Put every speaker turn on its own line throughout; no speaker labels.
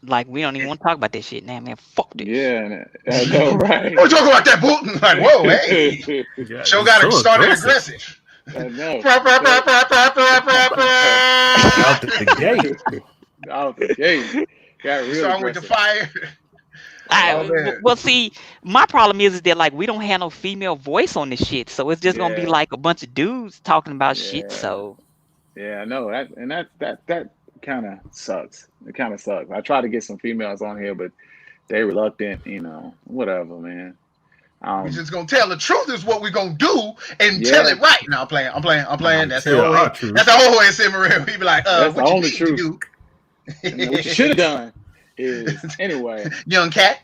Like we don't even want to talk about that shit now, man. Fuck this.
Yeah, I know, right?
We're talking about that boot. Like, whoa, hey,
Yeah,
show
it's
got it
so
started
aggressive
aggressive.
I know.
Pra, pra, pra,
So
pra, pra, pra, pra,
out
pra.
the gate.
out the gate, got
You
real
starting with the
aggressive.
fire. Oh man.
Well, see, my problem is that like we don't have no female voice on this shit, so it's just gonna be
Yeah,
like a bunch of dudes talking about shit.
yeah,
So
yeah. I know that, and that kind of sucks. It kind of sucks. I try to get some females on here, but they reluctant. Whatever, man.
We
Um,
just gonna tell the truth is what we gonna do and tell
yeah,
it right. Now I'm playing. That's the
Tell
old
our
head.
truth.
That's the old head Maria. We be like,
that's the
what you
only
need to
truth.
do.
And what you should have done is anyway.
Young cat.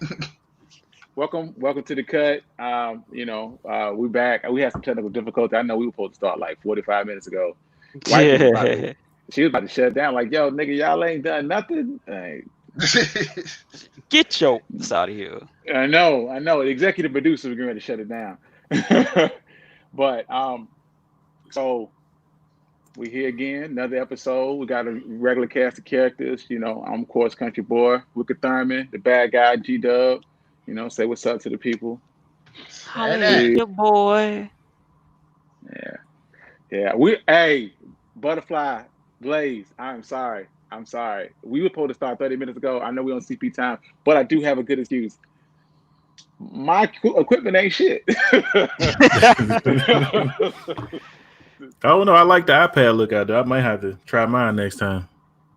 Welcome to the cut. We back. We had some technical difficulty. I know we were supposed to start like 45 minutes ago. Wife was about to,
yeah.
she was about to shut down. Like, yo, nigga, y'all ain't done nothing. Hey,
Get your ass out of here.
I know. The executive producer was getting ready to shut it down. But so we here again, another episode. We got a regular cast of characters. I'm of course Country Boy, Wicked Thurman, the bad guy, G Dub. Say what's up to the people.
Holla
And
at
that.
We,
your boy.
yeah, yeah. Hey, Butterfly, Blaze. I'm sorry. We were supposed to start 30 minutes ago. I know we on CP time, but I do have a good excuse. My equipment ain't shit.
Oh no, I like the iPad look out there. I might have to try mine next time.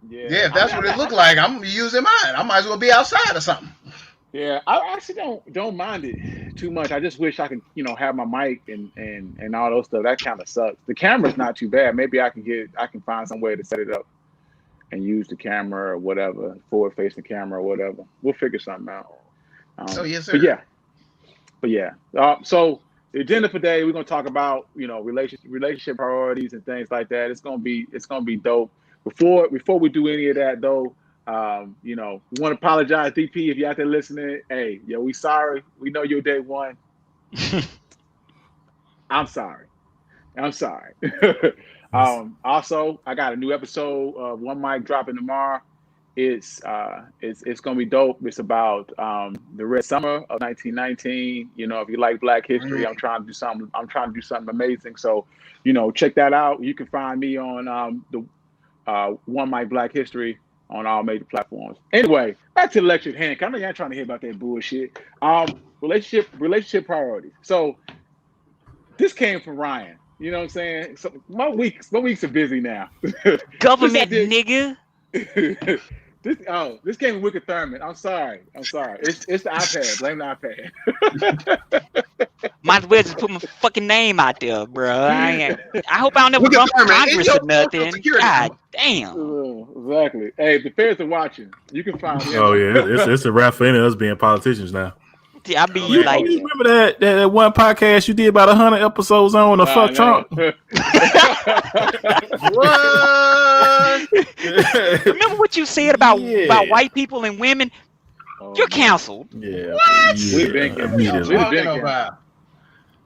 Yeah, if that's what it looked like, I'm using mine. I might as well be outside or something.
Yeah, I actually don't mind it too much. I just wish I could, have my mic and all those stuff. That kind of sucks. The camera's not too bad. Maybe I can find some way to set it up and use the camera or whatever, forward facing camera or whatever. We'll figure something out.
So yes, sir.
But yeah. So the agenda for today, we're gonna talk about relationship priorities and things like that. It's gonna be dope. Before we do any of that though, we want to apologize, DP, if you're out there listening. Hey, yo, we sorry. We know you're day one. I'm sorry. Also, I got a new episode of One Mic dropping tomorrow. It's gonna be dope. It's about the Red Summer of 1919. If you like Black history, I'm trying to do something amazing. So, check that out. You can find me on the One Mic Black History on all major platforms. Anyway, back to the lecture at hand. I know y'all trying to hear about that bullshit. Relationship priorities. So this came from Ryan. You know what I'm saying? So my weeks are busy now.
Government nigga.
This came from Wicked Thurman. I'm sorry. It's the iPad. Blame the iPad.
Might as well just put my fucking name out there, bro. I hope I don't never
Wicked
run for
Thurman, in
Congress
your
or nothing.
security.
God damn.
Exactly. Hey, if the feds are watching, you can find me.
Oh yeah, it's a wrap for any of us being politicians now.
I be
You
like,
remember that one podcast you did about 100 episodes on the fuck Trump?
What?
remember what you said about white people and women? You're canceled.
Yeah.
What?
We've been
immediately.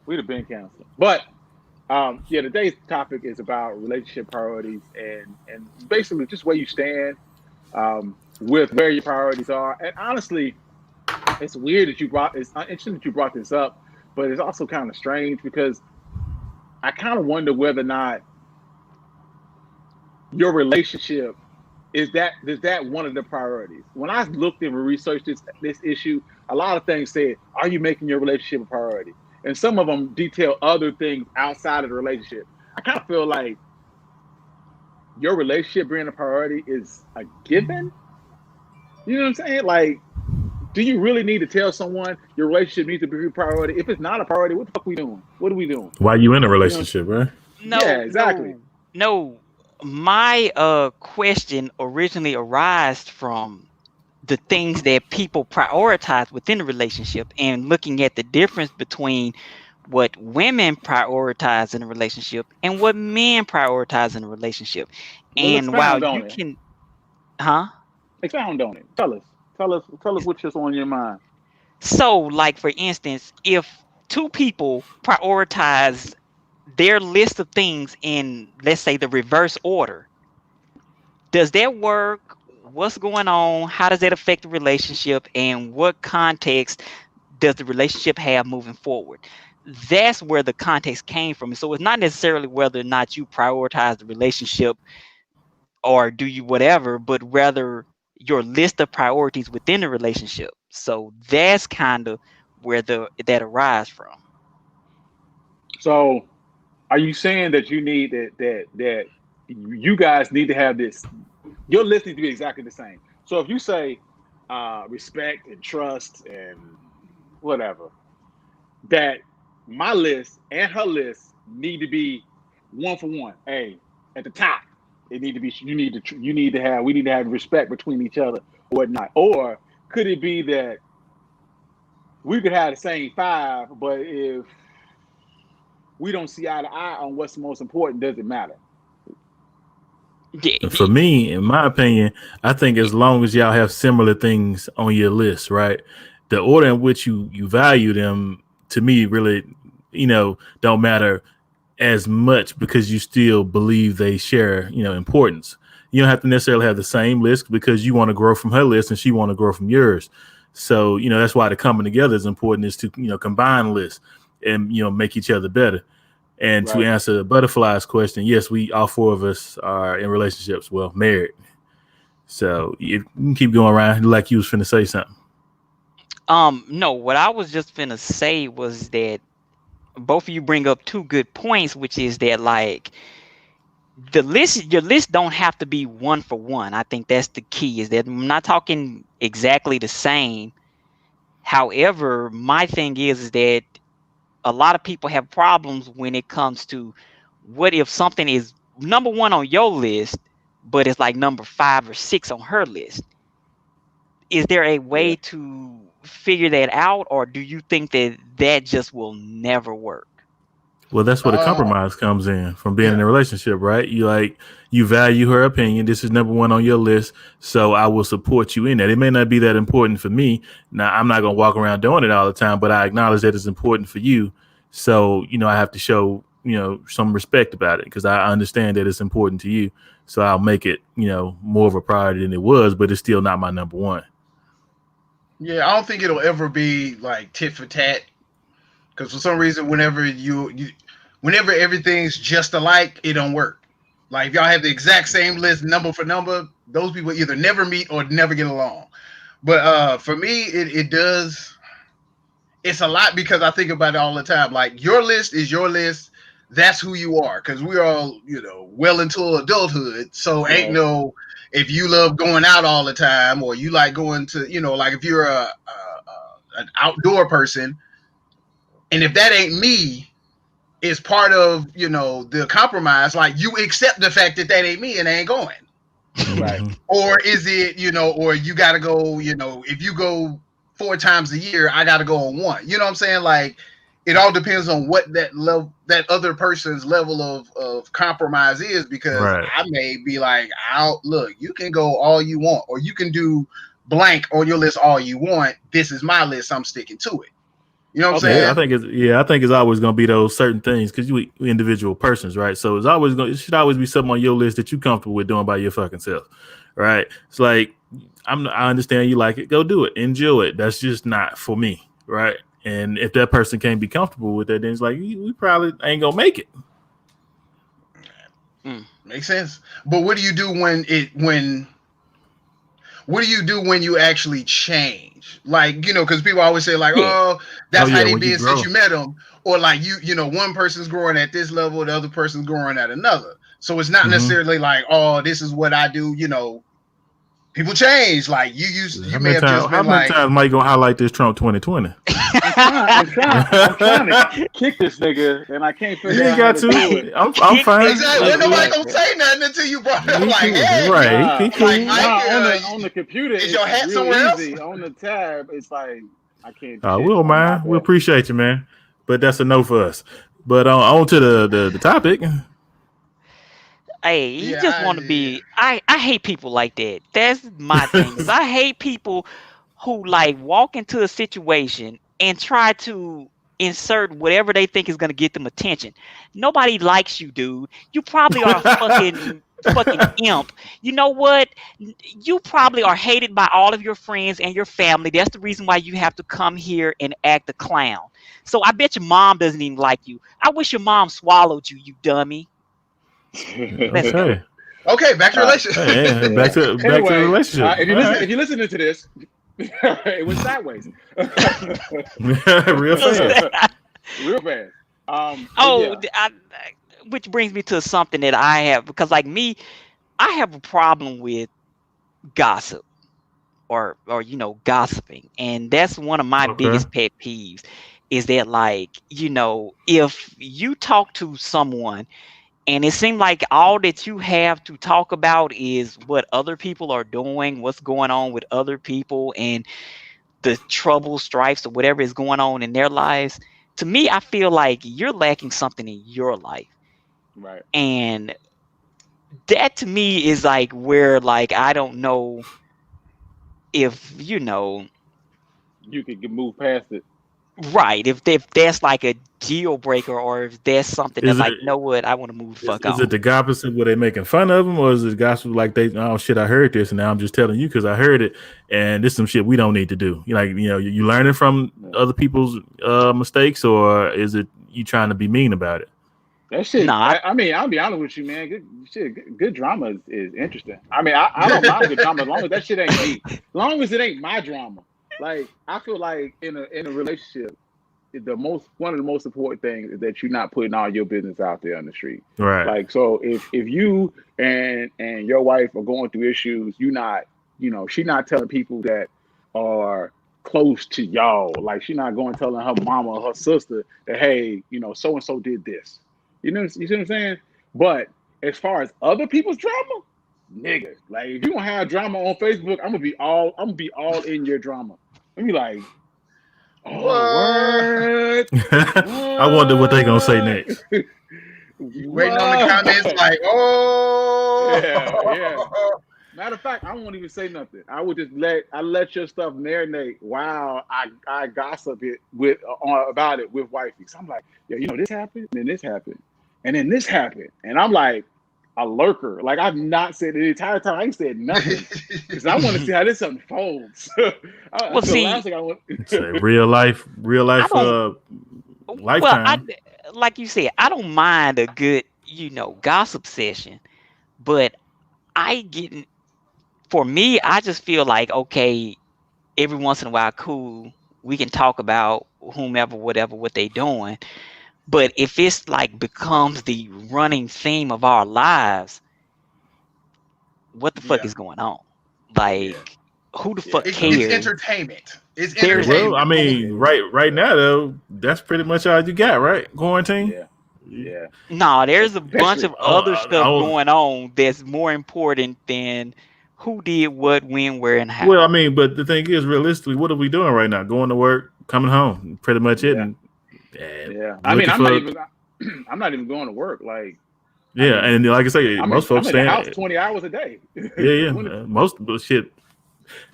We'd have been canceled. But today's topic is about relationship priorities and basically just where you stand with where your priorities are. And honestly, it's weird that it's interesting that you brought this up, but it's also kind of strange because I kind of wonder whether or not your relationship is that one of the priorities. When I looked and researched this issue, a lot of things said, are you making your relationship a priority? And some of them detail other things outside of the relationship. I kind of feel like your relationship being a priority is a given. You know what I'm saying? Like, do you really need to tell someone your relationship needs to be a priority? If it's not a priority, what the fuck we doing? What are we doing?
Why you in a relationship, right?
No,
Yeah, exactly.
No. My question originally arose from the things that people prioritize within the relationship and looking at the difference between what women prioritize in a relationship and what men prioritize in a relationship.
Well,
And while
expound on
you
it.
can,
Expound on it. Tell us what's on your mind.
So, like for instance, if two people prioritize their list of things in, let's say, the reverse order, does that work what's going on, how does that affect the relationship, and what context does the relationship have moving forward. That's where the context came from. So it's not necessarily whether or not you prioritize the relationship or do you whatever, but rather your list of priorities within the relationship. So that's kind of where that arises from.
So, are you saying that you need that you guys need to have this? Your list needs to be exactly the same. So if you say respect and trust and whatever, that my list and her list need to be one for one. Hey, at the top, it need to be. We need to have respect between each other or whatnot. Or could it be that we could have the same 5, but if we don't see eye to eye on what's most important, does it matter?
For me, in my opinion, I think as long as y'all have similar things on your list, right? The order in which you value them, to me, really, don't matter as much because you still believe they share, importance. You don't have to necessarily have the same list because you want to grow from her list and she want to grow from yours. So, that's why the coming together is important, is to, combine lists and, make each other better. And to answer Butterfly's question, yes, all 4 of us are in relationships, well, married. So you can keep going around like you was finna say something.
No, what I was just finna say was that both of you bring up 2 good points, which is that like your list don't have to be one for one. I think that's the key, is that I'm not talking exactly the same. However, my thing is that a lot of people have problems when it comes to what if something is number 1 on your list, but it's like number 5 or 6 on her list. Is there a way to figure that out, or do you think that just will never work?
Well, that's where the compromise comes in from being in a relationship, right? You value her opinion. This is number 1 on your list, so I will support you in that. It may not be that important for me. Now, I'm not going to walk around doing it all the time, but I acknowledge that it's important for you. So, I have to show, some respect about it because I understand that it's important to you. So I'll make it, more of a priority than it was, but it's still not my number 1.
Yeah, I don't think it'll ever be like tit for tat. Because for some reason, whenever everything's just alike, it don't work. Like if y'all have the exact same list, number for number, those people either never meet or never get along. But for me, it does. It's a lot because I think about it all the time. Like your list is your list. That's who you are. Because we're all, well into adulthood. So ain't no, if you love going out all the time or you like going to, like if you're an outdoor person. And if that ain't me, it's part of, the compromise. Like you accept the fact that ain't me and I ain't going.
Right.
Or is it, or you got to go, if you go 4 times a year, I got to go on 1. You know what I'm saying? Like it all depends on what that other person's level of compromise is, because I may be like, look, you can go all you want, or you can do blank on your list all you want. This is my list. I'm sticking to it. You know what I'm saying?
I think it's always going to be those certain things because we individual persons, right? So it should always be something on your list that you're comfortable with doing by your fucking self, right? It's like I understand you like it, go do it, enjoy it. That's just not for me, right? And if that person can't be comfortable with that, then it's like we probably ain't gonna make it.
Makes sense. But what do you do what do you do when you actually change? Like, because people always say like, that's how they been since you met them. Or like one person's growing at this level, the other person's growing at another. So it's not necessarily like, this is what I do, people change. Like you may have just been
how many times Mike gonna highlight this Trump 2020?
I'm trying to kick this nigga, and I can't figure out how to do it.
I'm fine.
Exactly. Nobody gonna say nothing until you brought it up. Like, hey,
on the computer,
is your hat somewhere else?
On the tab, it's like I can't.
We don't mind. We appreciate you, man. But that's a no for us. But on to the topic.
Hey, you just want to be. I hate people like that. That's my thing. I hate people who like walk into a situation and try to insert whatever they think is going to get them attention. Nobody likes you, dude. You probably are a fucking imp. You know what? You probably are hated by all of your friends and your family. That's the reason why you have to come here and act a clown. So I bet your mom doesn't even like you. I wish your mom swallowed you, you dummy. Let's go.
Okay.
Okay, back to relationship.
Yeah, back to the relationship.
If you're listening to this, it went sideways.
Real fast.
Real fast.
Which brings me to something that I have, because like me, I have a problem with gossip or gossiping, and that's one of my biggest pet peeves. Is that, like, if you talk to someone and it seems like all that you have to talk about is what other people are doing, what's going on with other people, and the trouble, strifes, or whatever is going on in their lives, to me, I feel like you're lacking something in your life.
Right.
And that to me is like where, like, I don't know if,
you could move past it.
Right. If that's like a deal breaker, or if there's something that's like, you know what, I want to move the fuck on.
Is it the gossip where they making fun of them, or is it gossip like oh shit, I heard this and now I'm just telling you because I heard it, and this is some shit we don't need to do. You learning from other people's mistakes, or is it you trying to be mean about it?
That shit. Nah, I mean, I'll be honest with you, man. Good drama is interesting. I mean, I don't mind good drama as long as that shit ain't me. As long as it ain't my drama. Like, I feel like in a relationship, one of the most important things is that you're not putting all your business out there on the street.
Right.
Like, so if you and your wife are going through issues, she's not telling people that are close to y'all. Like, she's not going telling her mama or her sister that, hey, so and so did this. You see what I'm saying? But as far as other people's drama, nigga, like, if you don't have drama on Facebook, I'm gonna be all in your drama. I'm be like, what?
I wonder what they gonna say next.
You waiting on the comments like, oh,
yeah. Matter of fact, I won't even say nothing. I would just let your stuff marinate while I gossip it about it with wifey. So I'm like, yeah, this happened, and then this happened, and then this happened, and I'm like a lurker. Like, I've not said the entire time. I ain't said nothing because I want to see how this unfolds.
Real life lifetime.
Like you said, I don't mind a good, gossip session, but for me, I just feel like, okay, every once in a while, cool, we can talk about whomever, whatever, what they doing. But if it's like becomes the running theme of our lives, what the fuck is going on? Like, who the fuck cares?
It's entertainment. It's entertainment.
Well, I mean, right now though, that's pretty much all you got, right? Quarantine.
Yeah.
No, there's a bunch of other stuff going on that's more important than who did what, when, where, and how.
Well, I mean, but the thing is, realistically, what are we doing right now? Going to work, coming home, pretty much it.
Yeah. I mean, I'm not even going to work. Like,
and like I say, most folks
stay in the house 20 hours a day.
Yeah. Most shit.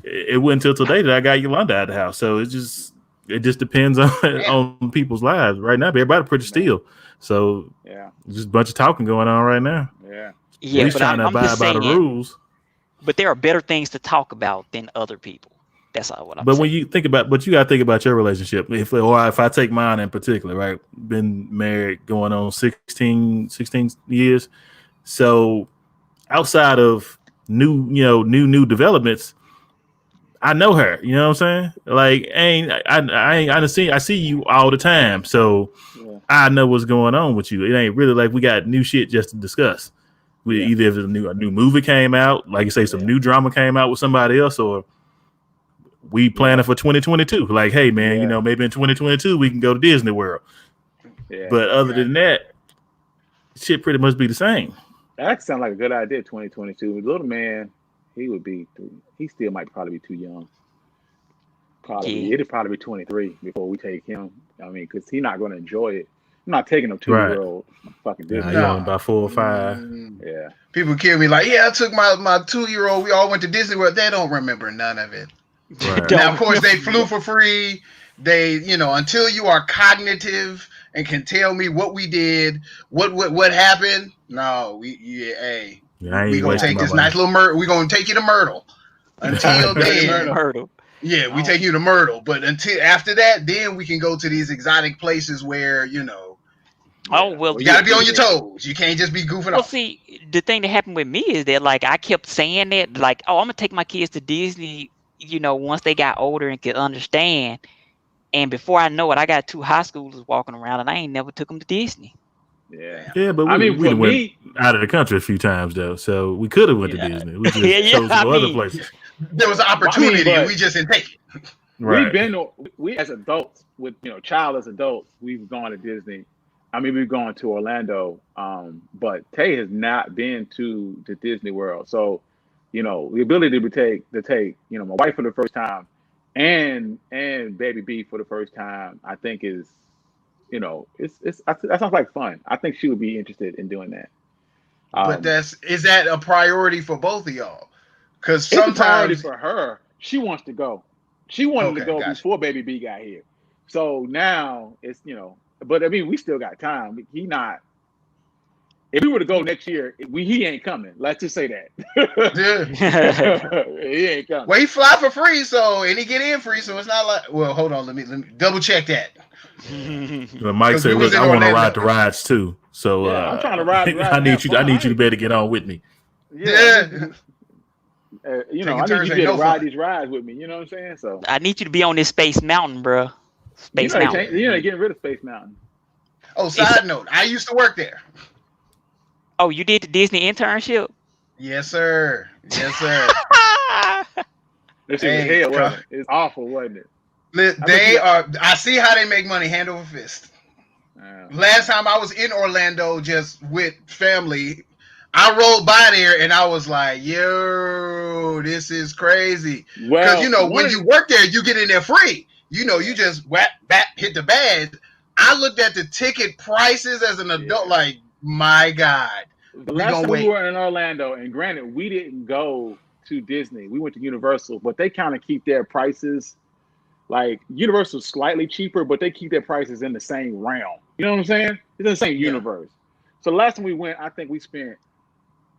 It went until today that I got Yolanda out of the house. So it just depends on people's lives right now. But everybody pretty still. So just a bunch of talking going on right now.
Yeah.
We're trying to abide by the rules.
But there are better things to talk about than other people. That's all what I'm saying.
But when you think about, but you got to think about your relationship. If I take mine in particular, right? Been married going on 16 years. So outside of new developments, I know her. You know what I'm saying? Like, I see you all the time. So I know what's going on with you. It ain't really like we got new shit just to discuss. Either if a new movie came out, like you say, some new drama came out with somebody else, or we planning for 2022. Like, hey man, maybe in 2022 we can go to Disney World. But other than that, shit pretty much be the same.
That sounds like a good idea. 2022. The little man, he still might probably be too young. It'll probably be 23 before we take him. I mean, because he's not going to enjoy it. I'm not taking a 2-year-old fucking Disney.
About 4 or 5.
Yeah.
People kill me like, I took my 2-year-old. We all went to Disney World. They don't remember none of it.
Right.
Now, of course, they flew for free. They, until you are cognitive and can tell me what we did, what happened. No,
I
we
ain't
gonna
wasting
take
my
this
money.
nice little Myrtle. We gonna take you to Myrtle. Until then,
Myrtle.
yeah, we take you to Myrtle. But until after that, then we can go to these exotic places where
Oh well,
you gotta be on your toes. You can't just be goofing
well,
off.
see, the thing that happened with me is that like I kept saying that, like, oh, I'm gonna take my kids to Disney, once they got older and could understand. And before I know it, I got 2 high schoolers walking around, and I ain't never took them to Disney.
Yeah.
Yeah, but
I mean,
we
for
went
me,
out of the country a few times though, so we could have went to Disney. We just chose to go other places.
There was an opportunity,
but
we just didn't take it.
we as adults, with child as adults, we've gone to Disney. I mean, we've gone to Orlando, but Tay has not been to the Disney World. So, the ability to take my wife for the first time, and baby B for the first time, I think is, that sounds like fun. I think she would be interested in doing that.
But is that a priority for both of y'all? Because
It's a priority
sometimes
for her. She wants to go. She wanted to go before baby B got here. So now it's, but I mean, we still got time. He not. If we were to go next year, he ain't coming. Let's just say that. He ain't coming.
Well, he fly for free, and he get in free, so it's not like. Well, hold on, let me double check that.
Mike said, "Look, I want to ride the rides too, so
I'm trying to ride.
I need you to better get on with me."
Yeah. I need you to ride these rides with me. You know what I'm saying? So
I need you to be on this Space Mountain, bro. Space Mountain.
Getting rid of Space Mountain.
Oh, side note, I used to work there.
Oh, you did the Disney internship?
Yes, sir. Yes, sir.
This shit was hell, wasn't it? It's awful, wasn't it?
I see how they make money hand over fist. Last time I was in Orlando just with family, I rolled by there and I was like, yo, this is crazy. Because, when you work there, you get in there free. You just hit the badge. I looked at the ticket prices as an adult, like, my God.
The last time we were in Orlando, and granted, we didn't go to Disney. We went to Universal, but they kind of keep their prices, like, Universal's slightly cheaper, but they keep their prices in the same realm. You know what I'm saying? It's in the same universe. So the last time we went, I think we spent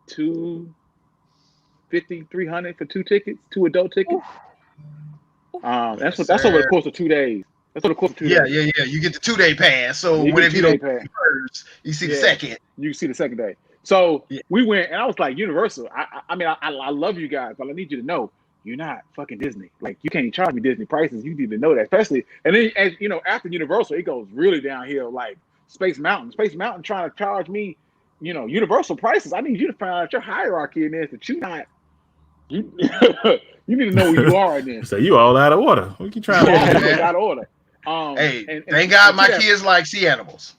$250, $300 for 2 tickets, 2 adult tickets. That's over the course of 2 days. That's over the course of 2 days.
Yeah. You get the 2-day pass. So whenever you don't first, you see the second.
You see the second day. So we went, and I was like, Universal. I love you guys, but I need you to know you're not fucking Disney. Like, you can't charge me Disney prices. You need to know that, especially. And then, as after Universal, it goes really downhill. Like Space Mountain trying to charge me, Universal prices. I need you to find out your hierarchy in this. That you not. You need to know where you are in this.
So you all out of order. What you trying to do?
Out of order.
Hey, thank God my kids like sea animals.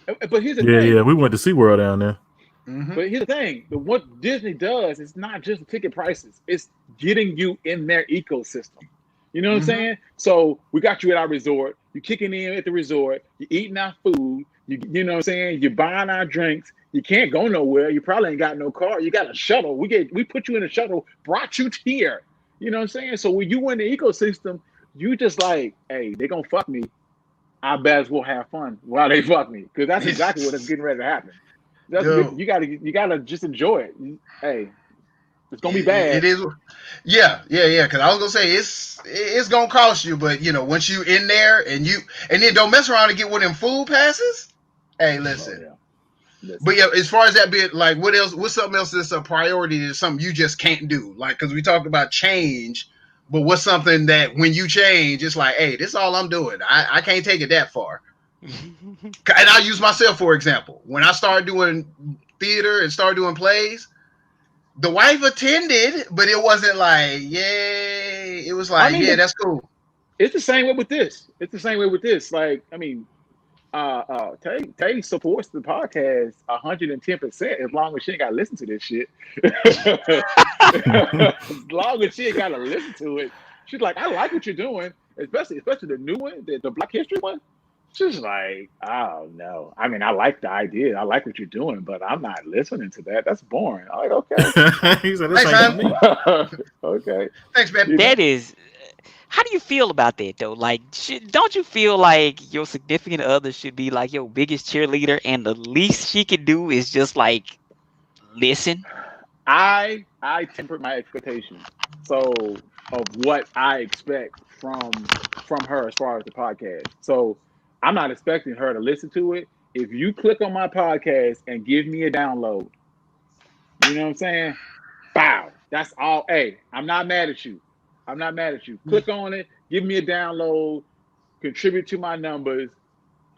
But here's the thing.
Yeah, we went to SeaWorld down there.
Mm-hmm. But here's the thing: what Disney does is not just the ticket prices; it's getting you in their ecosystem. You know what I'm saying? So we got you at our resort. You kicking in at the resort. You eating our food. You know what I'm saying? You're buying our drinks. You can't go nowhere. You probably ain't got no car. You got a shuttle. We put you in a shuttle, brought you here. You know what I'm saying? So when you in the ecosystem, you just like, hey, they gonna fuck me. I bet as well have fun while they fuck me, because that's exactly what's getting ready to happen. You gotta just enjoy it. Hey, it's gonna be bad.
It is. Yeah. Because I was gonna say it's gonna cost you, but once you in there and then don't mess around and get one of them food passes. Hey, listen. But as far as that bit, like, what's something else that's a priority that's something you just can't do? Like, because we talked about change, but what's something that when you change, it's like, hey, this is all I'm doing. I can't take it that far. And I'll use myself for example. When I started doing theater and started doing plays, the wife attended, but it wasn't like, yay. It was like, that's cool.
It's the same way with this. Like, I mean, Tay supports the podcast 110% as long as she ain't got to listen to this shit. As long as she ain't got to listen to it, she's like, I like what you're doing, especially the new one, the Black History one. She's like, oh no. I mean, I like the idea. I like what you're doing, but I'm not listening to that. That's boring. I'm like, okay.
He said, "This ain't me."
Okay.
Thanks, man.
That is how do you feel about that though? Like, don't you feel like your significant other should be like your biggest cheerleader, and the least she can do is just like listen?
I tempered my expectations so of what I expect from her as far as the podcast. So I'm not expecting her to listen to it. If you click on my podcast and give me a download, you know what I'm saying? Bow. That's all. Hey, I'm not mad at you. I'm not mad at you. Click on it, give me a download, contribute to my numbers.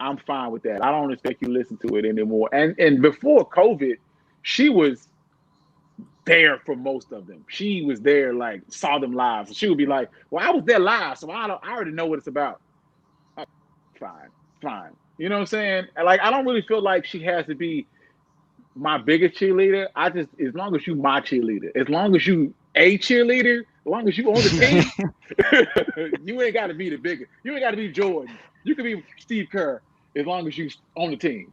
I'm fine with that. I don't expect you to listen to it anymore. And before COVID, she was there for most of them. She was there, like, saw them live. So she would be like, well, I was there live, so I already know what it's about. Fine. You know what I'm saying? Like, I don't really feel like she has to be my biggest cheerleader. I just, as long as you my cheerleader, as long as you a cheerleader, as long as you on the team, you ain't got to be the biggest. You ain't got to be Jordan. You can be Steve Kerr as long as you on the team.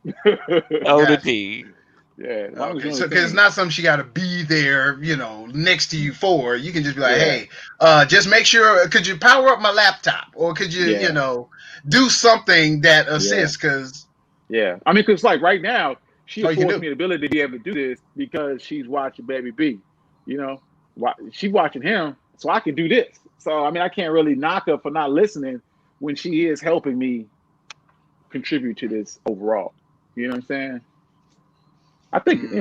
Oh, the team.
Yeah.
Okay, so because it's not something she got to be there, next to you for. You can just be like,
Yeah.
hey, just make sure. Could you power up my laptop, or could you, do something that assists? Because
I mean, because like right now, she
all you can
affords
do.
me the ability to be able to do this because she's watching Baby B. She's watching him, so I can do this. So I mean, I can't really knock her for not listening when she is helping me contribute to this overall. You know what I'm saying? I think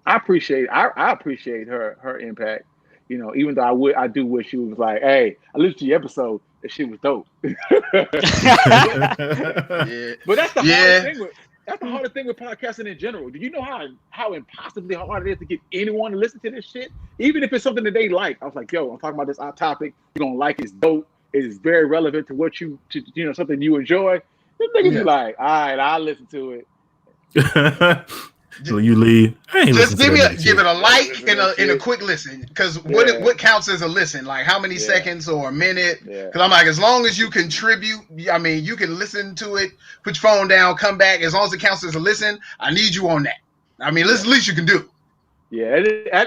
I appreciate her impact. Even though I do wish she was like, hey, I listened to your episode. That shit was dope.
Yeah.
But that's the hardest thing with podcasting in general. Do you know how impossibly hard it is to get anyone to listen to this shit? Even if it's something that they like. I was like, yo, I'm talking about this topic. You're gonna like it's dope. It is very relevant to what something you enjoy. This nigga be like, all right, I'll listen to it.
So you leave.
Just give it a like and a quick listen, because what counts as a listen? Like how many seconds or a minute? Because I'm like, as long as you contribute, I mean, you can listen to it, put your phone down, come back. As long as it counts as a listen, I need you on that. I mean, that's the least you can do.
Yeah,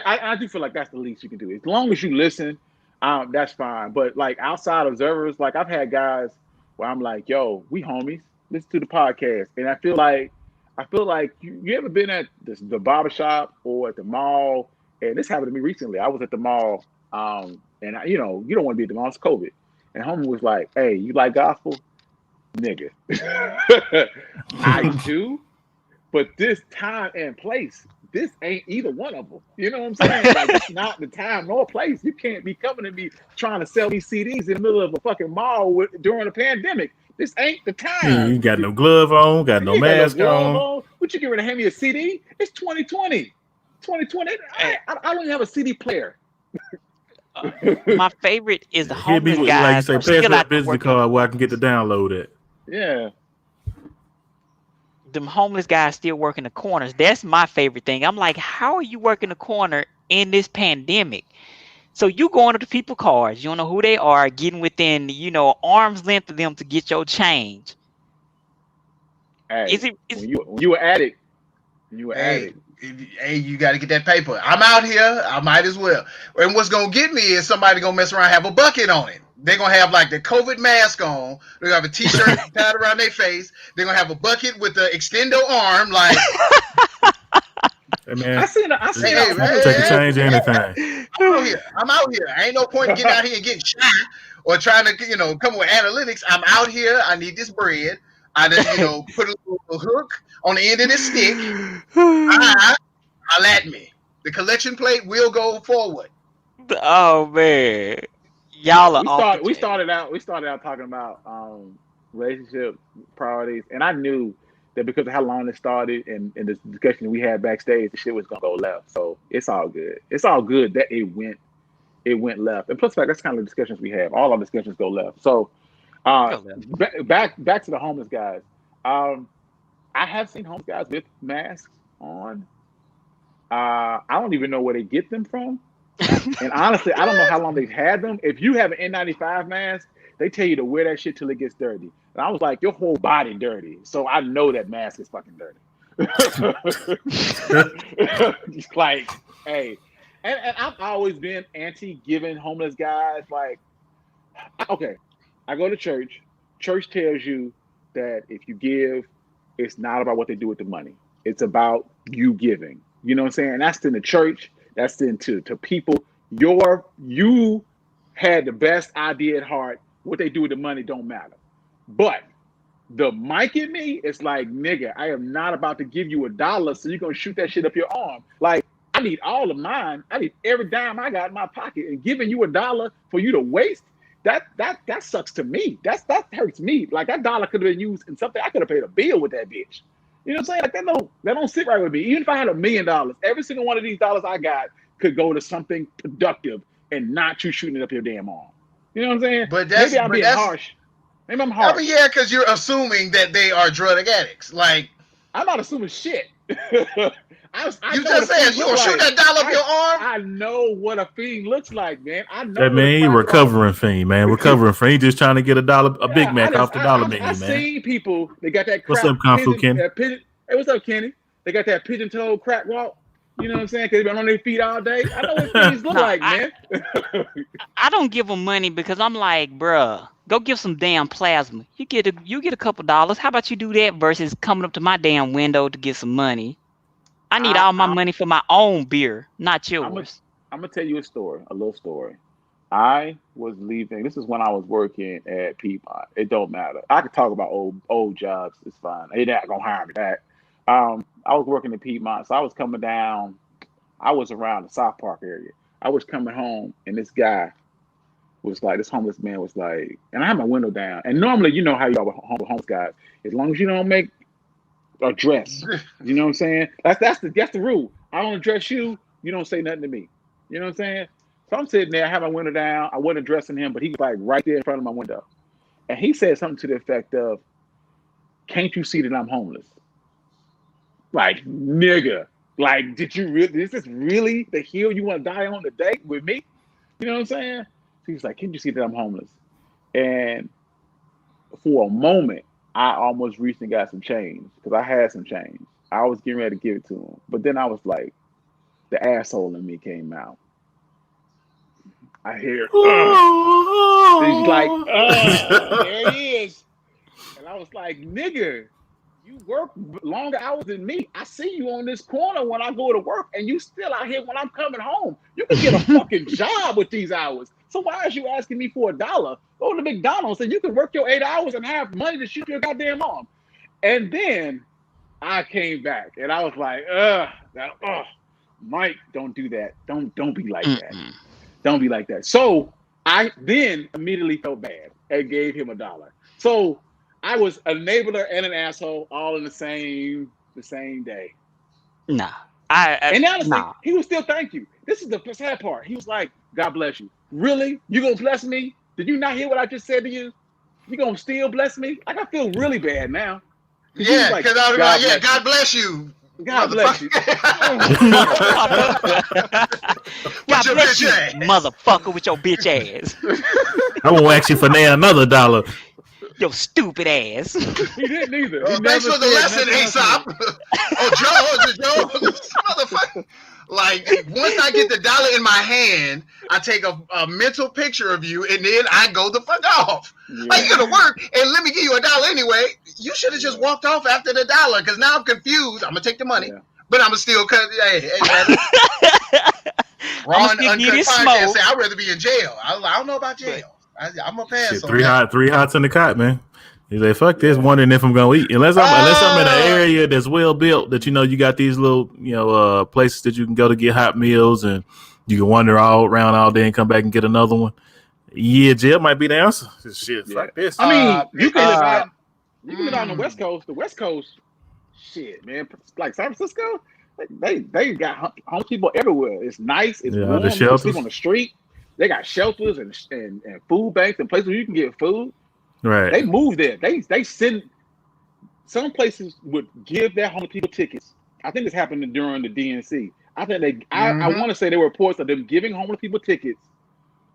I do feel like that's the least you can do. As long as you listen, that's fine. But like outside observers, like I've had guys where I'm like, yo, we homies, listen to the podcast, and I feel like you ever been at the barbershop or at the mall? And this happened to me recently. I was at the mall, and you don't want to be at the mall. It's COVID. And homie was like, hey, you like gospel? Nigga. I do, but this time and place, this ain't either one of them. You know what I'm saying? Like, it's not the time nor place. You can't be coming to me trying to sell these CDs in the middle of a fucking mall during a pandemic. This ain't the time.
You got no glove on, got no mask on.
What you getting ready to hand me a CD? It's 2020. 2020. I don't even have a CD player.
My favorite is the
Hit me
homeless
with,
guys.
like you say, pass that business card where I can get the download at.
Yeah.
Them homeless guys still working the corners. That's my favorite thing. I'm like, how are you working the corner in this pandemic? So you going to the people cars, you don't know who they are, getting within, arm's length of them to get your change.
Hey, when you were addict,
hey, you got to get that paper. I'm out here. I might as well. And what's going to get me is somebody going to mess around and have a bucket on it. They're going to have like the COVID mask on. They're going to have a t-shirt tied around their face. They're going to have a bucket with the extendo arm. Like,
hey, man,
I seen
man, take a change or anything.
I'm out here. I ain't no point in getting out here and getting shot or trying to, come with analytics. I'm out here. I need this bread. I just, put a little hook on the end of this stick. Holla at me. The collection plate will go forward.
Oh man, y'all are.
We started out talking about relationship priorities, and I knew that because of how long it started and the discussion we had backstage, the shit was gonna go left. So it's all good. It's all good that it went left. And plus, that's kind of the discussions we have. All our discussions go left. So back to the homeless guys. I have seen homeless guys with masks on. I don't even know where they get them from. And honestly, I don't know how long they've had them. If you have an N95 mask, they tell you to wear that shit till it gets dirty. And I was like, your whole body dirty. So I know that mask is fucking dirty. Just like, hey. And I've always been anti giving homeless guys like Okay, I go to church. Church tells you that if you give, it's not about what they do with the money. It's about you giving. You know what I'm saying? And that's in the church. That's into to people. You had the best idea at heart. What they do with the money don't matter. But the Mike in me is like, nigga, I am not about to give you $1, so you're gonna shoot that shit up your arm. Like, I need all of mine. I need every dime I got in my pocket, and giving you $1 for you to waste. That sucks to me. That hurts me. Like that dollar could have been used in something. I could have paid a bill with that bitch. You know what I'm saying? Like that don't sit right with me. Even if I had $1 million, every single one of these dollars I got could go to something productive and not you shooting it up your damn arm. You know what I'm saying?
But maybe
I'm being harsh. Maybe I'm harsh.
I mean, yeah, because you're assuming that they are drug addicts. Like,
I'm not assuming shit. I
you just said you gonna shoot that dollar up your arm.
I know what a fiend looks like, man. I know.
That man, he recovering fiend, man. Recovering fiend. He just trying to get a Big Mac off the dollar menu, man.
I've seen people. They got that.
What's up, Kung Fu Kenny?
Hey, what's up, Kenny? They got that pigeon-toed crack walk. You know what I'm saying? Because they've been on their feet all day. I know what fiends look like, man.
I don't give them money because I'm like, bruh, go give some damn plasma. You get a couple dollars. How about you do that versus coming up to my damn window to get some money? I need all my money for my own beer, not yours.
I'm gonna tell you a little story. I was leaving. This is when I was working at Piedmont. It don't matter. I could talk about old jobs. It's fine. They're not gonna hire me back. I was working at Piedmont, so I was coming down. I was around the South Park area. I was coming home, and this guy was like, this homeless man was like, and I had my window down. And normally, you know how y'all with homeless guys, as long as you don't make address. You know what I'm saying? That's the rule. I don't address you, you don't say nothing to me. You know what I'm saying? So I'm sitting there, I have my window down. I wasn't addressing him, but he was like right there in front of my window. And he said something to the effect of, "Can't you see that I'm homeless?" Like, nigga, like, did you really, is this really the hill you want to die on today with me? You know what I'm saying? He was like, "Can you see that I'm homeless?" And for a moment, I almost reached and got some change because I had some change. I was getting ready to give it to him. But then I was like, the asshole in me came out. I hear, he's like, there he is. And I was like, nigga, you work longer hours than me. I see you on this corner when I go to work, and you still out here when I'm coming home. You can get a fucking job with these hours. So why is you asking me for $1? Go to McDonald's and you can work your 8 hours and have money to shoot your goddamn arm. And then I came back and I was like, Mike, don't do that. Don't be like that. Don't be like that. So I then immediately felt bad and gave him $1. So I was a enabler and an asshole all in the same day.
Nah.
And honestly, he would still thank you. This is the sad part. He was like, "God bless you." Really? You gonna bless me? Did you not hear what I just said to you? You gonna still bless me? Like, I feel really bad now.
Yeah, because I was like, yeah, God bless you.
God bless you.
God bless you, motherfucker, with your bitch ass.
I won't ask you for now another $1.
Your stupid ass.
He didn't either.
Thanks for the lesson, Aesop. Joe, motherfucker. Like, once I get the $1 in my hand, I take a mental picture of you, and then I go the fuck off. Yeah. Like, you're gonna work, and let me give you $1 anyway. You should have just walked off after the $1, because now I'm confused. I'm gonna take the money, but I'm gonna still cut. Hey, brother. Ron Uncut Podcast say I'd rather be in jail. I don't know about jail. I'm a pass.
Shit, three hots in the cot, man. He's like, fuck this, wondering if I'm gonna eat. Unless I'm in an area that's well built, that you got these little, places that you can go to get hot meals, and you can wander all around all day and come back and get another one. Yeah, jail might be the answer. Shit, fuck this.
I mean, you can live out on the West Coast. The West Coast, shit, man. Like San Francisco, they got homeless people everywhere. It's nice. It's warm. You can sleep on the street. They got shelters and food banks and places where you can get food.
Right.
They move there. They send. Some places would give their homeless people tickets. I think it's happening during the DNC. I think I want to say there were reports of them giving homeless people tickets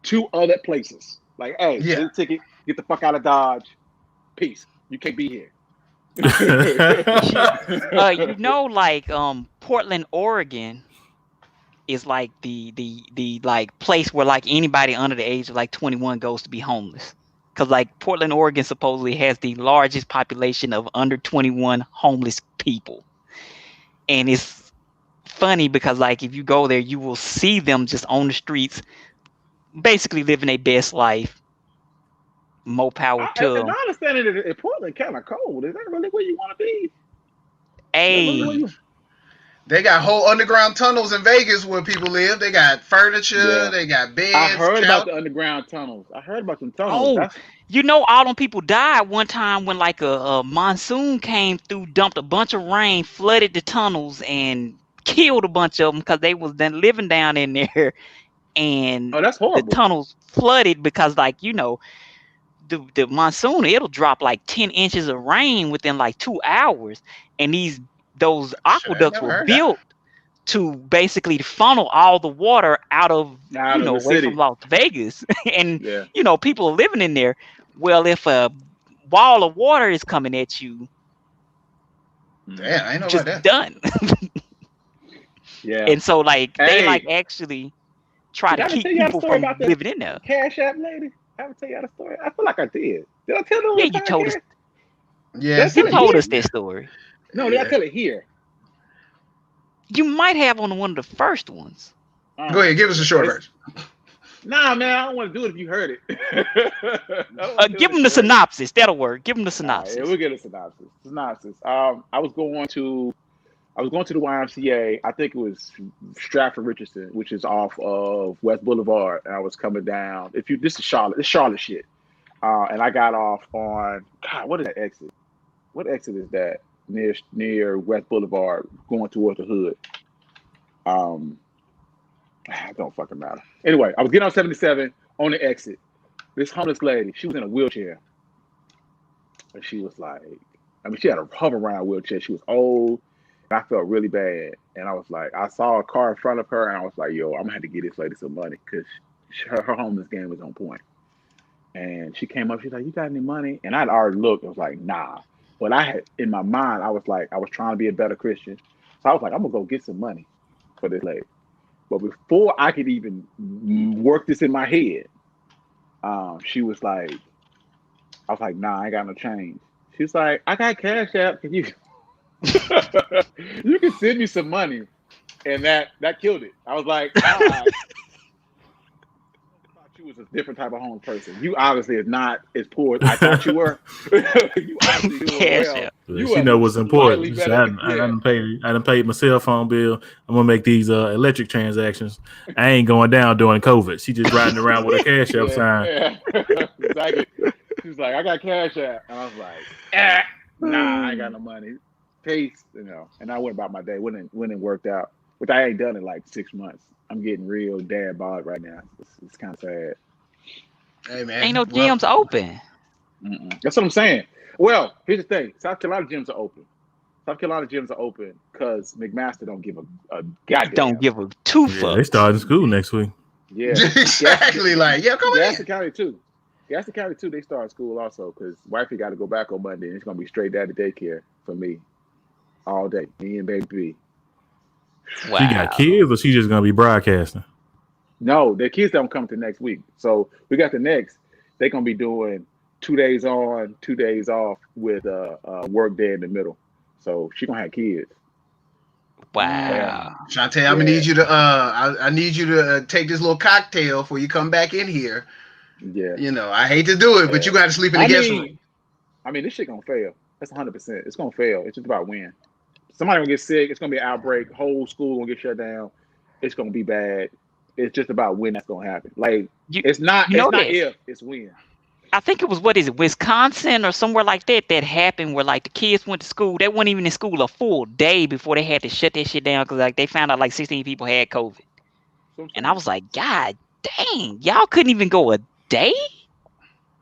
to other places. Like, hey, get a ticket, get the fuck out of Dodge. Peace. You can't be here.
Like Portland, Oregon is like the like place where like anybody under the age of like 21 goes to be homeless. Because like Portland, Oregon supposedly has the largest population of under 21 homeless people. And it's funny because like if you go there, you will see them just on the streets, basically living their best life. More power to
And
them.
my understanding is that Portland kind of cold. Is that really where you want to be?
Hey,
They got whole underground tunnels in Vegas where people live. They got furniture.
Yeah.
They got beds.
I heard about
couch.
the underground tunnels. I heard about some tunnels.
oh, you know, all them people died one time when like a monsoon came through, dumped a bunch of rain, flooded the tunnels, and killed a bunch of them because they was then living down in there, and
Oh, that's
the
horrible.
tunnels flooded because like you know the monsoon, it'll drop like 10 inches of rain within like 2 hours, and those aqueducts
never
were
heard that.
built to basically funnel all the water out of
Out
you
of
know
the
away
city.
from Las Vegas, and
Yeah.
you know people are living in there. Well, if a wall of water is coming at you,
Damn, I ain't know
just
about that.
done.
Yeah.
And so like they
Hey.
like actually try
Did I
to
ever
keep
tell y'all the
people
story
from
about that?
living in there.
Cash App lady? I ever tell y'all the story? I feel like I did. Did I tell them?
Yeah, you told us.
Yes,
You
Tell it
told
here.
us that story.
No, did I tell it here?
You might have on one of the first ones.
Go ahead, give us a short version.
Nah, man, I don't want to do it if you heard it. I don't wanna do
Give
it
them
if
the
you heard it.
synopsis. That'll work. Give them the
All right,
synopsis.
yeah, we'll get a synopsis. I was going to the YMCA. I think it was Stratford Richardson, which is off of West Boulevard, and I was coming down. This is Charlotte. It's Charlotte shit. And I got off on what is that exit? What exit is that near West Boulevard, going towards the hood? It don't fucking matter. Anyway, I was getting on 77 on the exit. This homeless lady, she was in a wheelchair. And she was like, she had a hover around wheelchair. She was old, and I felt really bad. And I was like, I saw a car in front of her, and I was like, yo, I'm gonna have to get this lady some money because her homeless game was on point. And she came up, she's like, you got any money? And I'd already looked, I was like, nah. But I had, in my mind, I was trying to be a better Christian. So I was like, I'm gonna go get some money for this lady. But before I could even work this in my head, she was like, I was like, nah, I ain't got no change. She's like, I got Cash App. Can you you can send me some money. And that killed it. I was like, all right. I thought you was a different type of homeless person. You obviously is not as poor as I thought you were. You obviously doing
Cash
well.
App.
She know what's important.
slightly
She said,
better.
I done paid my cell phone bill. I'm gonna make these electric transactions. I ain't going down during COVID. She just riding around with a Cash App sign.
Yeah. Exactly. She was like, I got Cash App. And I was like, nah, I ain't got no money. Peace, And I went about my day. Went and worked out, which I ain't done in like 6 months. I'm getting real dad bod right now. It's kind of sad.
Hey man,
Ain't no gyms open.
That's what I'm saying. Well, here's the thing: South Carolina gyms are open. South Carolina gyms are open because McMaster don't give a goddamn.
Don't give a two
Yeah,
fucks.
they starting school next week.
Yeah,
exactly. Like, yeah, come on
Gaston
in.
County too. Gaston County too. They start school also because wifey got to go back on Monday, and it's gonna be straight daddy daycare for me all day. Me and baby B.
Wow.
She got kids, or she just gonna be broadcasting?
No, their kids don't come to next week. So we got the next. They're gonna be doing 2 days on, 2 days off with work day in the middle. So she gonna have kids.
Wow.
Shantae, I'm gonna need you to I need you to take this little cocktail before you come back in here.
Yeah.
I hate to do it, but you gotta sleep in the guest room.
This shit gonna fail. That's 100%. It's gonna fail. It's just about when. Somebody gonna get sick. It's gonna be an outbreak. Whole school gonna get shut down. It's gonna be bad. It's just about when that's gonna happen. Like it's not if, it's when.
I think it was Wisconsin or somewhere like that happened where like the kids went to school. They weren't even in school a full day before they had to shut that shit down because like they found out like 16 people had COVID. And I was like, God dang, y'all couldn't even go a day?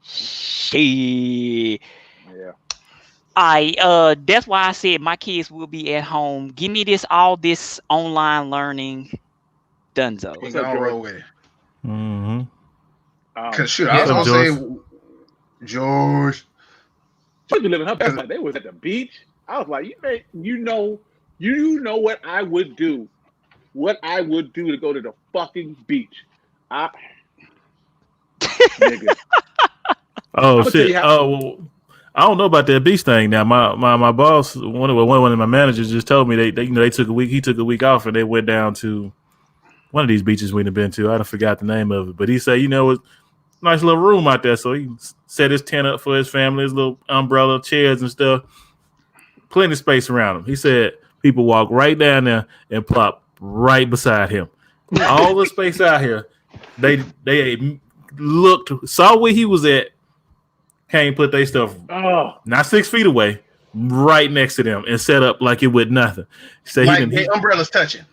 Shit.
Yeah.
That's why I said my kids will be at home. Give me all this online learning. Dunzo.
What's up, roll with it.
Mm-hmm.
Cause shoot, I was gonna say, George.
She be living her best life. They was at the beach. I was like, you know what I would do what I would do to go to the fucking beach. Nigga.
Oh
I'ma tell
shit!
you how.
Oh, well, I don't know about that beach thing. Now, my boss, one of my managers, just told me they took a week. He took a week off and they went down to one of these beaches we've been to. I forgot the name of it, but he said, it's nice little room out there. So he set his tent up for his family, his little umbrella, chairs and stuff. Plenty of space around him. He said people walk right down there and plop right beside him. All the space out here, they looked, saw where he was at, came put their stuff not 6 feet away, right next to them, and set up like it would nothing. So
like the umbrellas touching.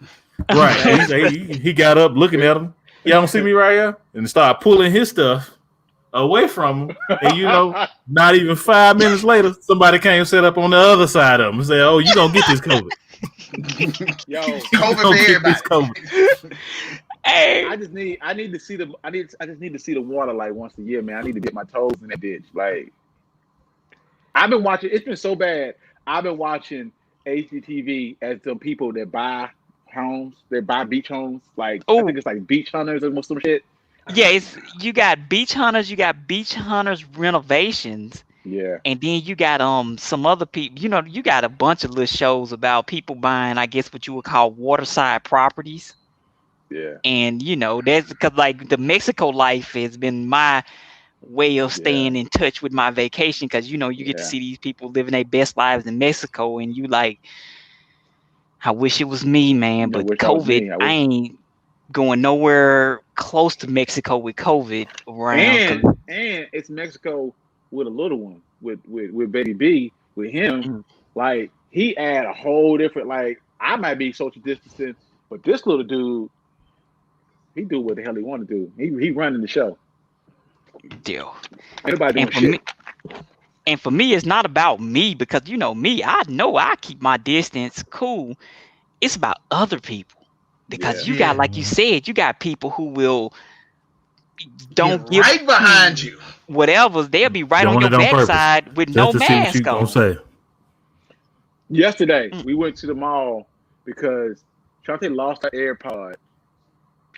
Right. he got up looking at him. Y'all don't see me right here? And started pulling his stuff away from him. And not even 5 minutes later, somebody came set up on the other side of him and said, "Oh, you gonna get this COVID."
Yo,
COVID for everybody.
Hey,
I just need to see the water like once a year, man. I need to dip my toes in that bitch. Like, I've been watching. It's been so bad. I've been watching HGTV as some people that buy homes. They buy beach homes. Like, I think it's like beach hunters or some shit.
yeah, you got beach hunters. You got beach hunters renovations.
Yeah.
And then you got some other people. You got a bunch of little shows about people buying, I guess, what you would call waterside properties.
Yeah.
And that's because like the Mexico life has been my way of staying in touch with my vacation, because you get to see these people living their best lives in Mexico, and you like, I wish it was me, man. But COVID, I ain't going nowhere close to Mexico with COVID around.
And it's Mexico with a little one, with Baby B, with him. Like, he add a whole different, like, I might be social distancing, but this little dude, he do what the hell he want to do. He running the show.
Deal.
Everybody doing shit.
And for me, it's not about me, because me, I know I keep my distance cool. It's about other people, because you got, like you said, you got people who will don't give
right behind you.
Whatever, they'll be right on your backside with no mask on.
Say.
Yesterday, we went to the mall because Shantae lost her AirPod,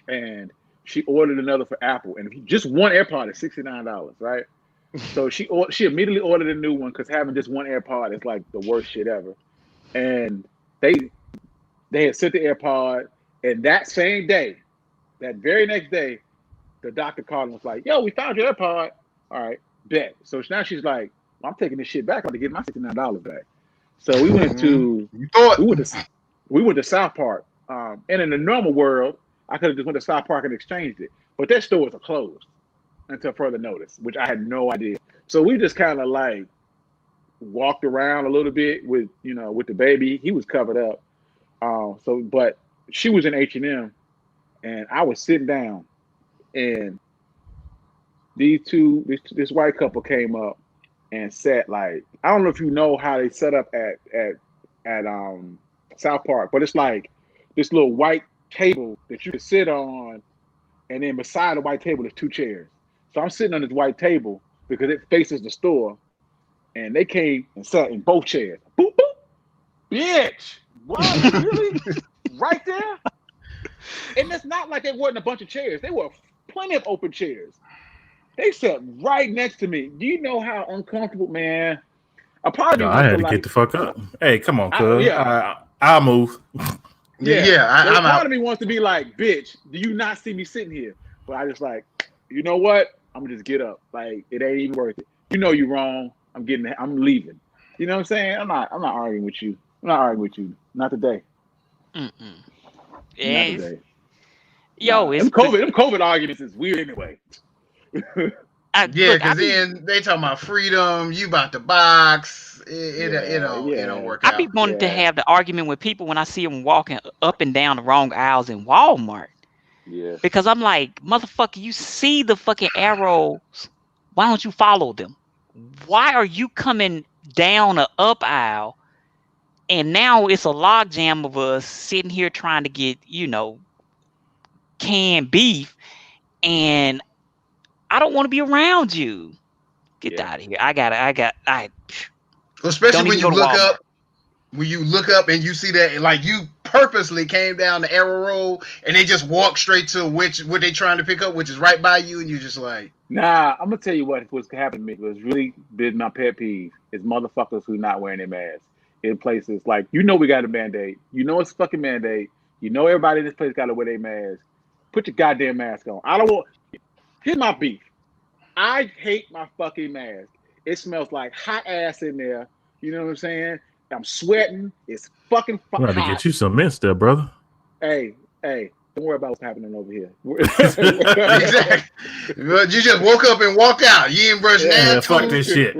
and she ordered another for Apple. And just one AirPod is $69, right? So she immediately ordered a new one, because having just one AirPod is like the worst shit ever. And they had sent the AirPod, and that same day, that very next day, the doctor called and was like, "Yo, we found your AirPod." All right, bet. So now she's like, well, "I'm taking this shit back. I'm to get my $69 back." So we went to we went to South Park. And in the normal world, I could have just went to South Park and exchanged it, but their stores are closed until further notice, which I had no idea. So we just kind of like walked around a little bit with the baby. He was covered up. But she was in H&M, and I was sitting down, and this white couple came up and sat, like, I don't know if you know how they set up at South Park, but it's like this little white table that you can sit on, and then beside the white table there's 2 chairs. So I'm sitting on this white table because it faces the store, and they came and sat in both chairs. Boop boop, bitch. What? Really? Right there? And it's not like there wasn't a bunch of chairs. There were plenty of open chairs. They sat right next to me. Do you know how uncomfortable, man?
I had to get the fuck up. Hey, come on, cuz. I'll move.
I'm part of me wants to be like, bitch, do you not see me sitting here? But I just like, you know what? I'm gonna just get up. Like, it ain't even worth it. You know you're wrong. I'm leaving. You know what I'm saying? I'm not arguing with you. I'm not arguing with you. Not today.
Yeah.
Not today.
Yo,
them COVID arguments is weird anyway.
Because then they talking about freedom. You about to box. It don't work out.
I be wanting to have the argument with people when I see them walking up and down the wrong aisles in Walmart.
Yeah.
Because I'm like, motherfucker, you see the fucking arrows. Why don't you follow them? Why are you coming down an up aisle? And now it's a logjam of us sitting here trying to get, canned beef. And I don't want to be around you. Get out of here. Especially
when you look up and you see that, like, you purposely came down the arrow road and they just walked straight to what they trying to pick up, which is right by you, and you're just like,
Nah, I'm gonna tell you what's happened to me. What's really been my pet peeve is motherfuckers who not wearing their masks in places like, we got a mandate. You know it's a fucking mandate. You know everybody in this place got to wear their mask. Put your goddamn mask on. I don't want. Here's my beef. I hate my fucking mask. It smells like hot ass in there. You know what I'm saying? I'm sweating. It's fucking
I'm
hot.
about to get you some mints there, brother.
Hey, don't worry about what's happening over here.
exactly. But you just woke up and walked out. You ain't brushed
Yeah, fuck this shit.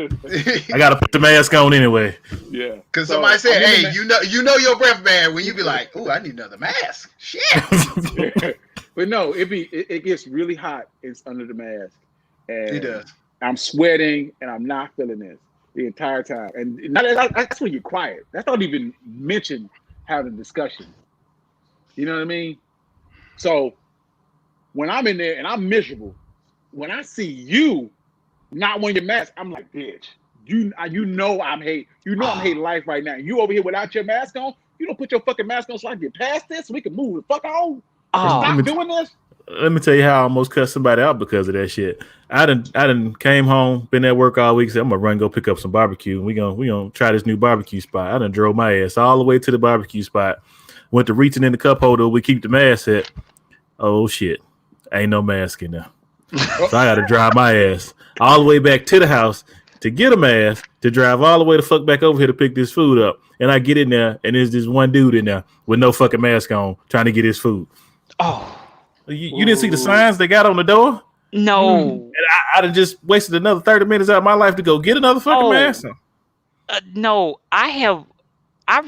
I gotta put the mask on anyway.
Yeah.
Because somebody said, "Hey, you know your breath man." When you be like, "Ooh, I need another mask." Shit.
But no, it gets really hot. It's under the mask, and
It does.
I'm sweating, and I'm not feeling this the entire time. And that's when you're quiet. That's not even mention having a discussion. You know what I mean? So when I'm in there and I'm miserable, when I see you not wearing your mask, I'm like, bitch, you know I'm hate. You know I'm hating life right now. You over here without your mask on. You don't put your fucking mask on so I can get past this so we can move the fuck on. Stop doing this.
Let me tell you how I almost cut somebody out because of that shit. I done came home, been at work all week, said I'm gonna run go pick up some barbecue. We gonna try this new barbecue spot. I done drove my ass all the way to the barbecue spot. Went to reaching in the cup holder. We keep the mask at. Oh shit, ain't no mask in there. So I got to drive my ass all the way back to the house to get a mask to drive all the way the fuck back over here to pick this food up. And I get in there and there's this one dude in there with no fucking mask on trying to get his food.
Oh,
you didn't see the signs they got on the door?
no.
And I'd have just wasted another 30 minutes out of my life to go get another fucking mask.
No, I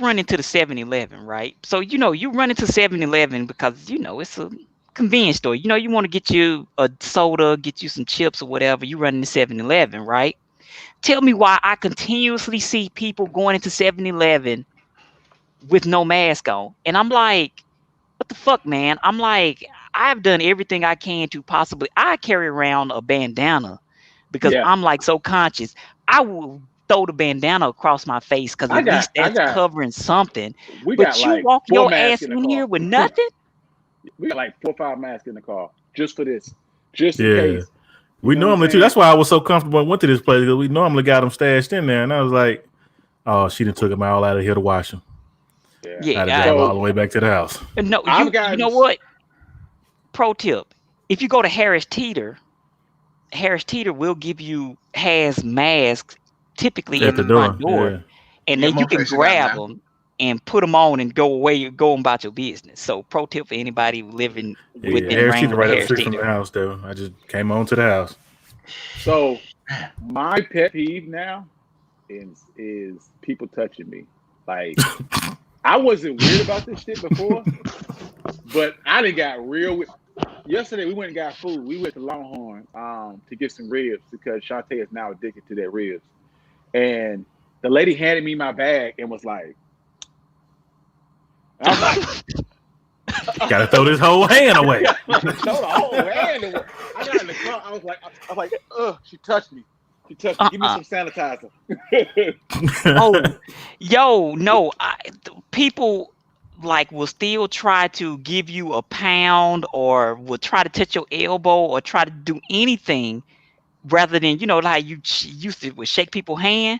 run into the 7-Eleven, right? So, you run into 7-Eleven because, it's a convenience store. You want to get you a soda, get you some chips or whatever. You run into 7-Eleven, right? Tell me why I continuously see people going into 7-Eleven with no mask on. And I'm like, what the fuck, man? I'm like, I've done everything I can to possibly. I carry around a bandana because I'm like so conscious. I will throw the bandana across my face because at least that's covering something. But you walk your ass in here with nothing?
We got like 4 or 5 masks in the car just for this. Just in case.
We normally too. That's why I was so comfortable and went to this place because we normally got them stashed in there. And I was like, oh, she done took them all out of here to wash them.
Yeah.
I had to drive all the way back to the house.
No, you know what? Pro tip. If you go to Harris Teeter will give you masks typically
at
in the front door. Yeah. And then you can grab them and put them on and go about your business. So pro tip for anybody living within
Harris
range
Teeter right up
Harris
street from the house though. I just came on to the house.
So my pet peeve now is people touching me. Like I wasn't weird about this shit before, but I done got real. Yesterday we went and got food. We went to Longhorn to get some ribs because Shantae is now addicted to their ribs. And the lady handed me my bag and was like, I was like,
gotta throw this whole hand away.
Throw the whole hand away. I got in the car. I was like, ugh, she touched me. She touched me. Give me some sanitizer.
No. People will still try to give you a pound or will try to touch your elbow or try to do anything rather than, like you used to shake people's hand.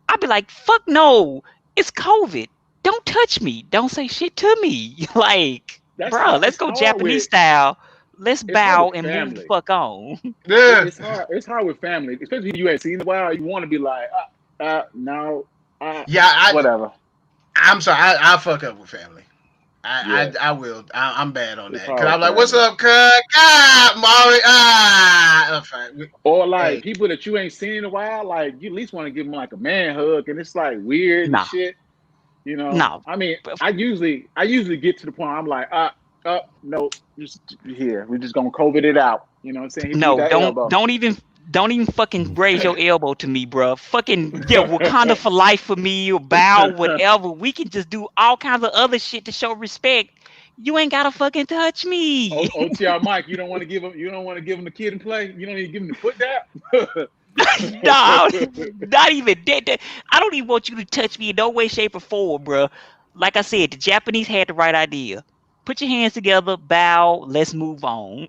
I'd be like, fuck no, it's COVID. Don't touch me. Don't say shit to me. Let's go Japanese style. Let's bow and move the fuck on.
Yeah.
It's hard with family, especially if you ain't seen in a while. You want to be like, no. Whatever.
I'm sorry. I fuck up with family. I will. I'm bad on that. Cause I'm like, what's up, cuz? Maury.
Or people that you ain't seen in a while, you at least want to give them like a man hug, and it's weird and shit.
No.
I mean, I usually get to the point I'm like, no, just here. We're just gonna COVID it out. You know what I'm saying?
Don't even fucking raise your elbow to me, bro. Fucking Wakanda for life for me, or bow, whatever. We can just do all kinds of other shit to show respect. You ain't gotta fucking touch me.
OTR Mike, you don't want to give him the kid and play. You don't need to give him the foot down.
No, not even that. I don't even want you to touch me in no way, shape, or form, bro. like I said, the Japanese had the right idea. Put your hands together, bow, let's move on.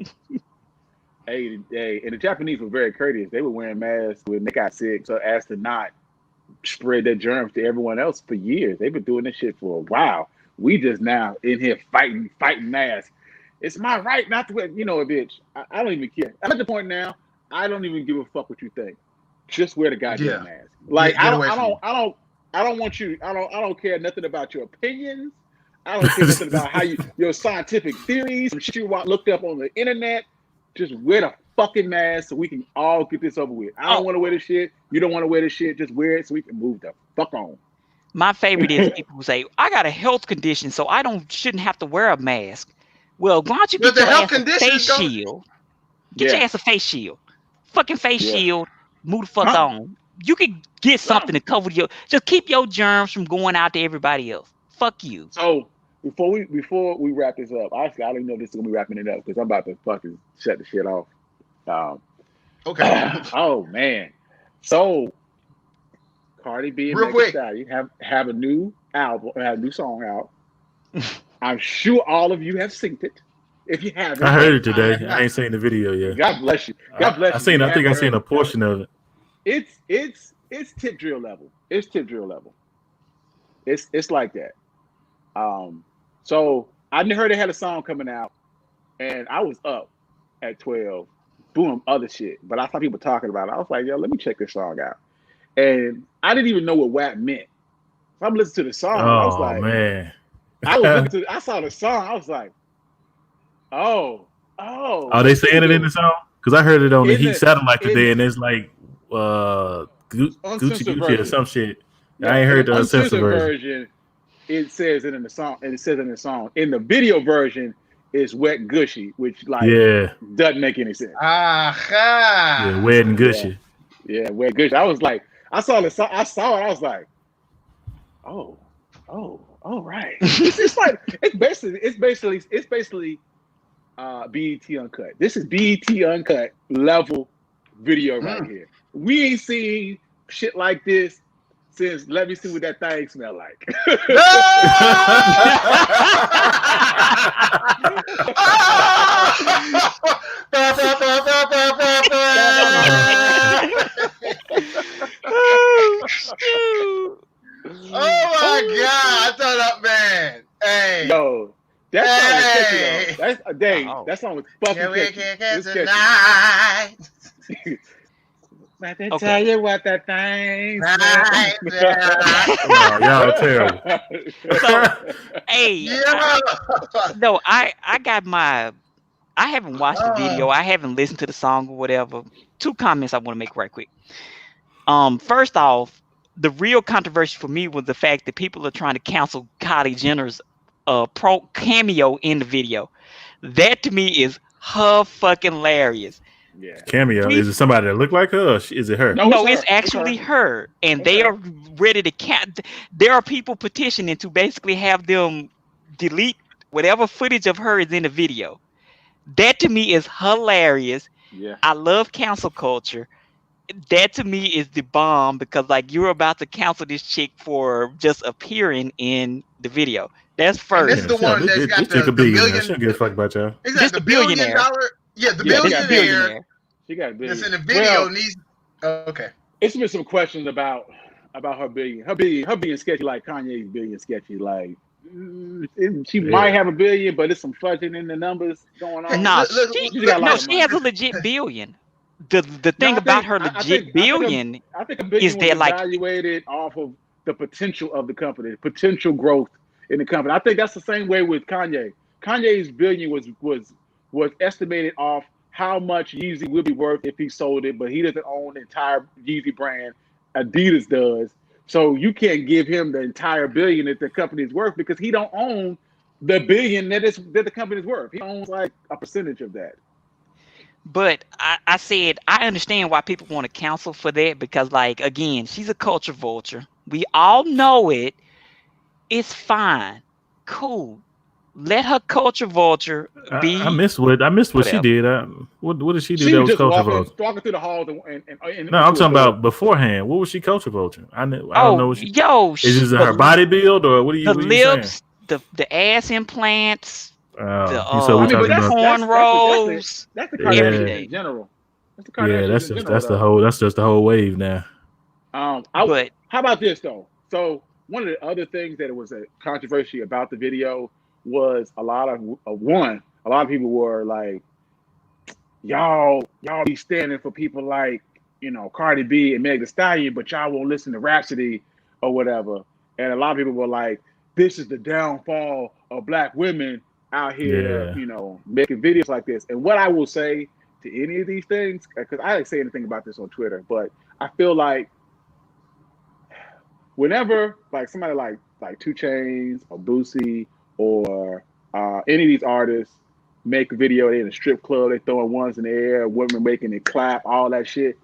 Hey, and the Japanese were very courteous. They were wearing masks when they got sick, so as to not spread their germs to everyone else for years. They've been doing this shit for a while. We just now in here fighting masks. It's my right not to wear, bitch. I don't even care. I'm at the point now. I don't even give a fuck what you think. Just wear the goddamn mask. Like I don't want you. I don't care nothing about your opinions. I don't care nothing about how your scientific theories, some shit you looked up on the internet. Just wear the fucking mask so we can all get this over with. I don't want to wear this shit. You don't want to wear this shit. Just wear it so we can move the fuck on.
My favorite is people who say, I got a health condition, so I shouldn't have to wear a mask. Well, why don't you get your ass a face shield? Get your ass a face shield. Fucking face shield. Move the fuck on. You can get something to cover just keep your germs from going out to everybody else. Fuck you.
So before we wrap this up, actually, I don't even know if this is gonna be wrapping it up because I'm about to fucking shut the shit off.
Okay.
Oh man. So Cardi B and Megan Thee Stallion have a new album, have a new song out. I'm sure all of you have synced it. If you haven't,
I heard it today. I ain't seen the video yet.
God bless you. God bless you.
I think I seen a portion of it.
It's tip drill level. It's tip drill level. It's like that. So I heard they had a song coming out, and I was up at 12, doing other shit. But I saw people talking about it. I was like, yo, let me check this song out. And I didn't even know what WAP meant. So I'm listening to the song. I was like,
man.
I saw the song. I was like, oh.
Are they saying it in the song? Because I heard it on the Heat Satellite today, and it's like Gucci or some shit. Yeah, I ain't heard the uncensored version.
It says it in the song, and it says in the song. In the video version, it's Wet Gushy, which doesn't make any sense.
Aha!
Yeah, Wet and Gushy.
Yeah, Wet Gushy. I was like, I saw it. I was like, oh, right. It's basically BET Uncut. This is BET Uncut level video right here. We ain't seen shit like this since Let Me See What That Thing Smell Like.
Oh my God! I thought that, man. Hey,
yo, that song was catchy though. That's a dang. That song was fucking catchy. About to tell you what that thing.
Y'all terrible.
So, hey, I haven't watched the video. I haven't listened to the song or whatever. 2 comments I want to make right quick. First off, the real controversy for me was the fact that people are trying to cancel Kylie Jenner's pro cameo in the video. That to me is her fucking hilarious.
Yeah.
Cameo. Is it somebody that look like her? Or is it her?
No, it's actually her. And they are ready to there are people petitioning to basically have them delete whatever footage of her is in the video. That to me is hilarious.
Yeah.
I love cancel culture. That to me is the bomb because you're about to cancel this chick for just appearing in the video. That's first.
And this is the one that's got the billion.
I shouldn't give a fuck about y'all.
Exactly. The billionaire. Yeah, the billionaire.
She got a billion.
That's in the video. Okay.
It's been some questions about her billion. Her billion sketchy like Kanye's billion sketchy. Like she might have a billion, but it's some fudging in the numbers going on.
She has a legit billion. The thing about her legit billion
I think a billion is that evaluated off of the potential of the company, the potential growth in the company. I think that's the same way with Kanye. Kanye's billion was estimated off how much Yeezy would be worth if he sold it, but he doesn't own the entire Yeezy brand. Adidas does. So you can't give him the entire billion that the company's worth because he don't own the billion that the company's worth. He owns like a percentage of that.
But I said I understand why people want to cancel for that because, again, she's a culture vulture. We all know it. It's fine. Cool. let her culture vulture be.
I missed what she
whatever.
did. What did she do
She
that
was
was
just
culture
walking
vulture?
through the halls and
No, I'm
into a
talking
door.
about beforehand. What was she culture vulture? I don't know
Oh,
what she.
yo,
Is this her
the
body build or what are you saying?
lips, the ass implants, the
So we
I mean, but
talking about
cornrows,
that's the Kardashians
yeah,
in
everything.
general. That's the
yeah.
Kardashians in general, though.
That's just the whole wave now.
But
How about this though? So one of the other things that was a controversy about the video was a lot of people were like, y'all be standing for people like, Cardi B and Meg Thee Stallion, but y'all won't listen to Rhapsody or whatever. And a lot of people were like, this is the downfall of black women out here,
Yeah,
making videos like this. And what I will say to any of these things, because I didn't say anything about this on Twitter, but I feel like whenever like somebody like 2 Chainz or Boosie or any of these artists make a video, they in a strip club, they throwing ones in the air, women making it clap, all that shit.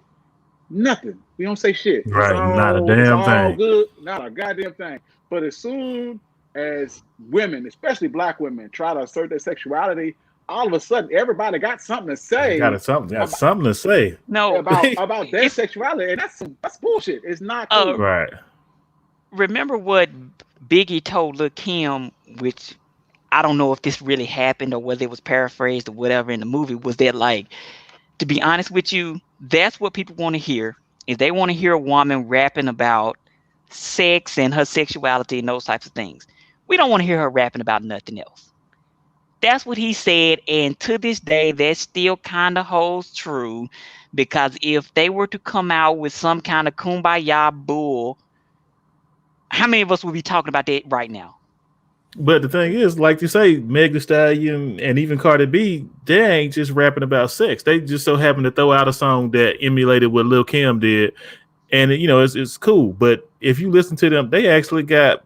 Nothing. We don't say shit.
right. Not a damn
All
thing.
good. Not a goddamn thing. But as soon as women, especially black women, try to assert their sexuality, all of a sudden everybody got something to say
Got something to say.
no,
about their sexuality, and that's bullshit. It's not cool.
Right.
remember what Biggie told Lil Kim, which I don't know if this really happened or whether it was paraphrased or whatever in the movie, was that like, to be honest with you, that's what people want to hear. Is they want to hear a woman rapping about sex and her sexuality and those types of things. We don't want to hear her rapping about nothing else. That's what he said, and to this day, that still kind of holds true. Because if they were to come out with some kind of kumbaya bull, how many of us would be talking about that right now?
But the thing is, like you say, Meg Thee Stallion and even Cardi B, they ain't just rapping about sex. They just so happen to throw out a song that emulated what Lil Kim did, and it's cool. But if you listen to them, they actually got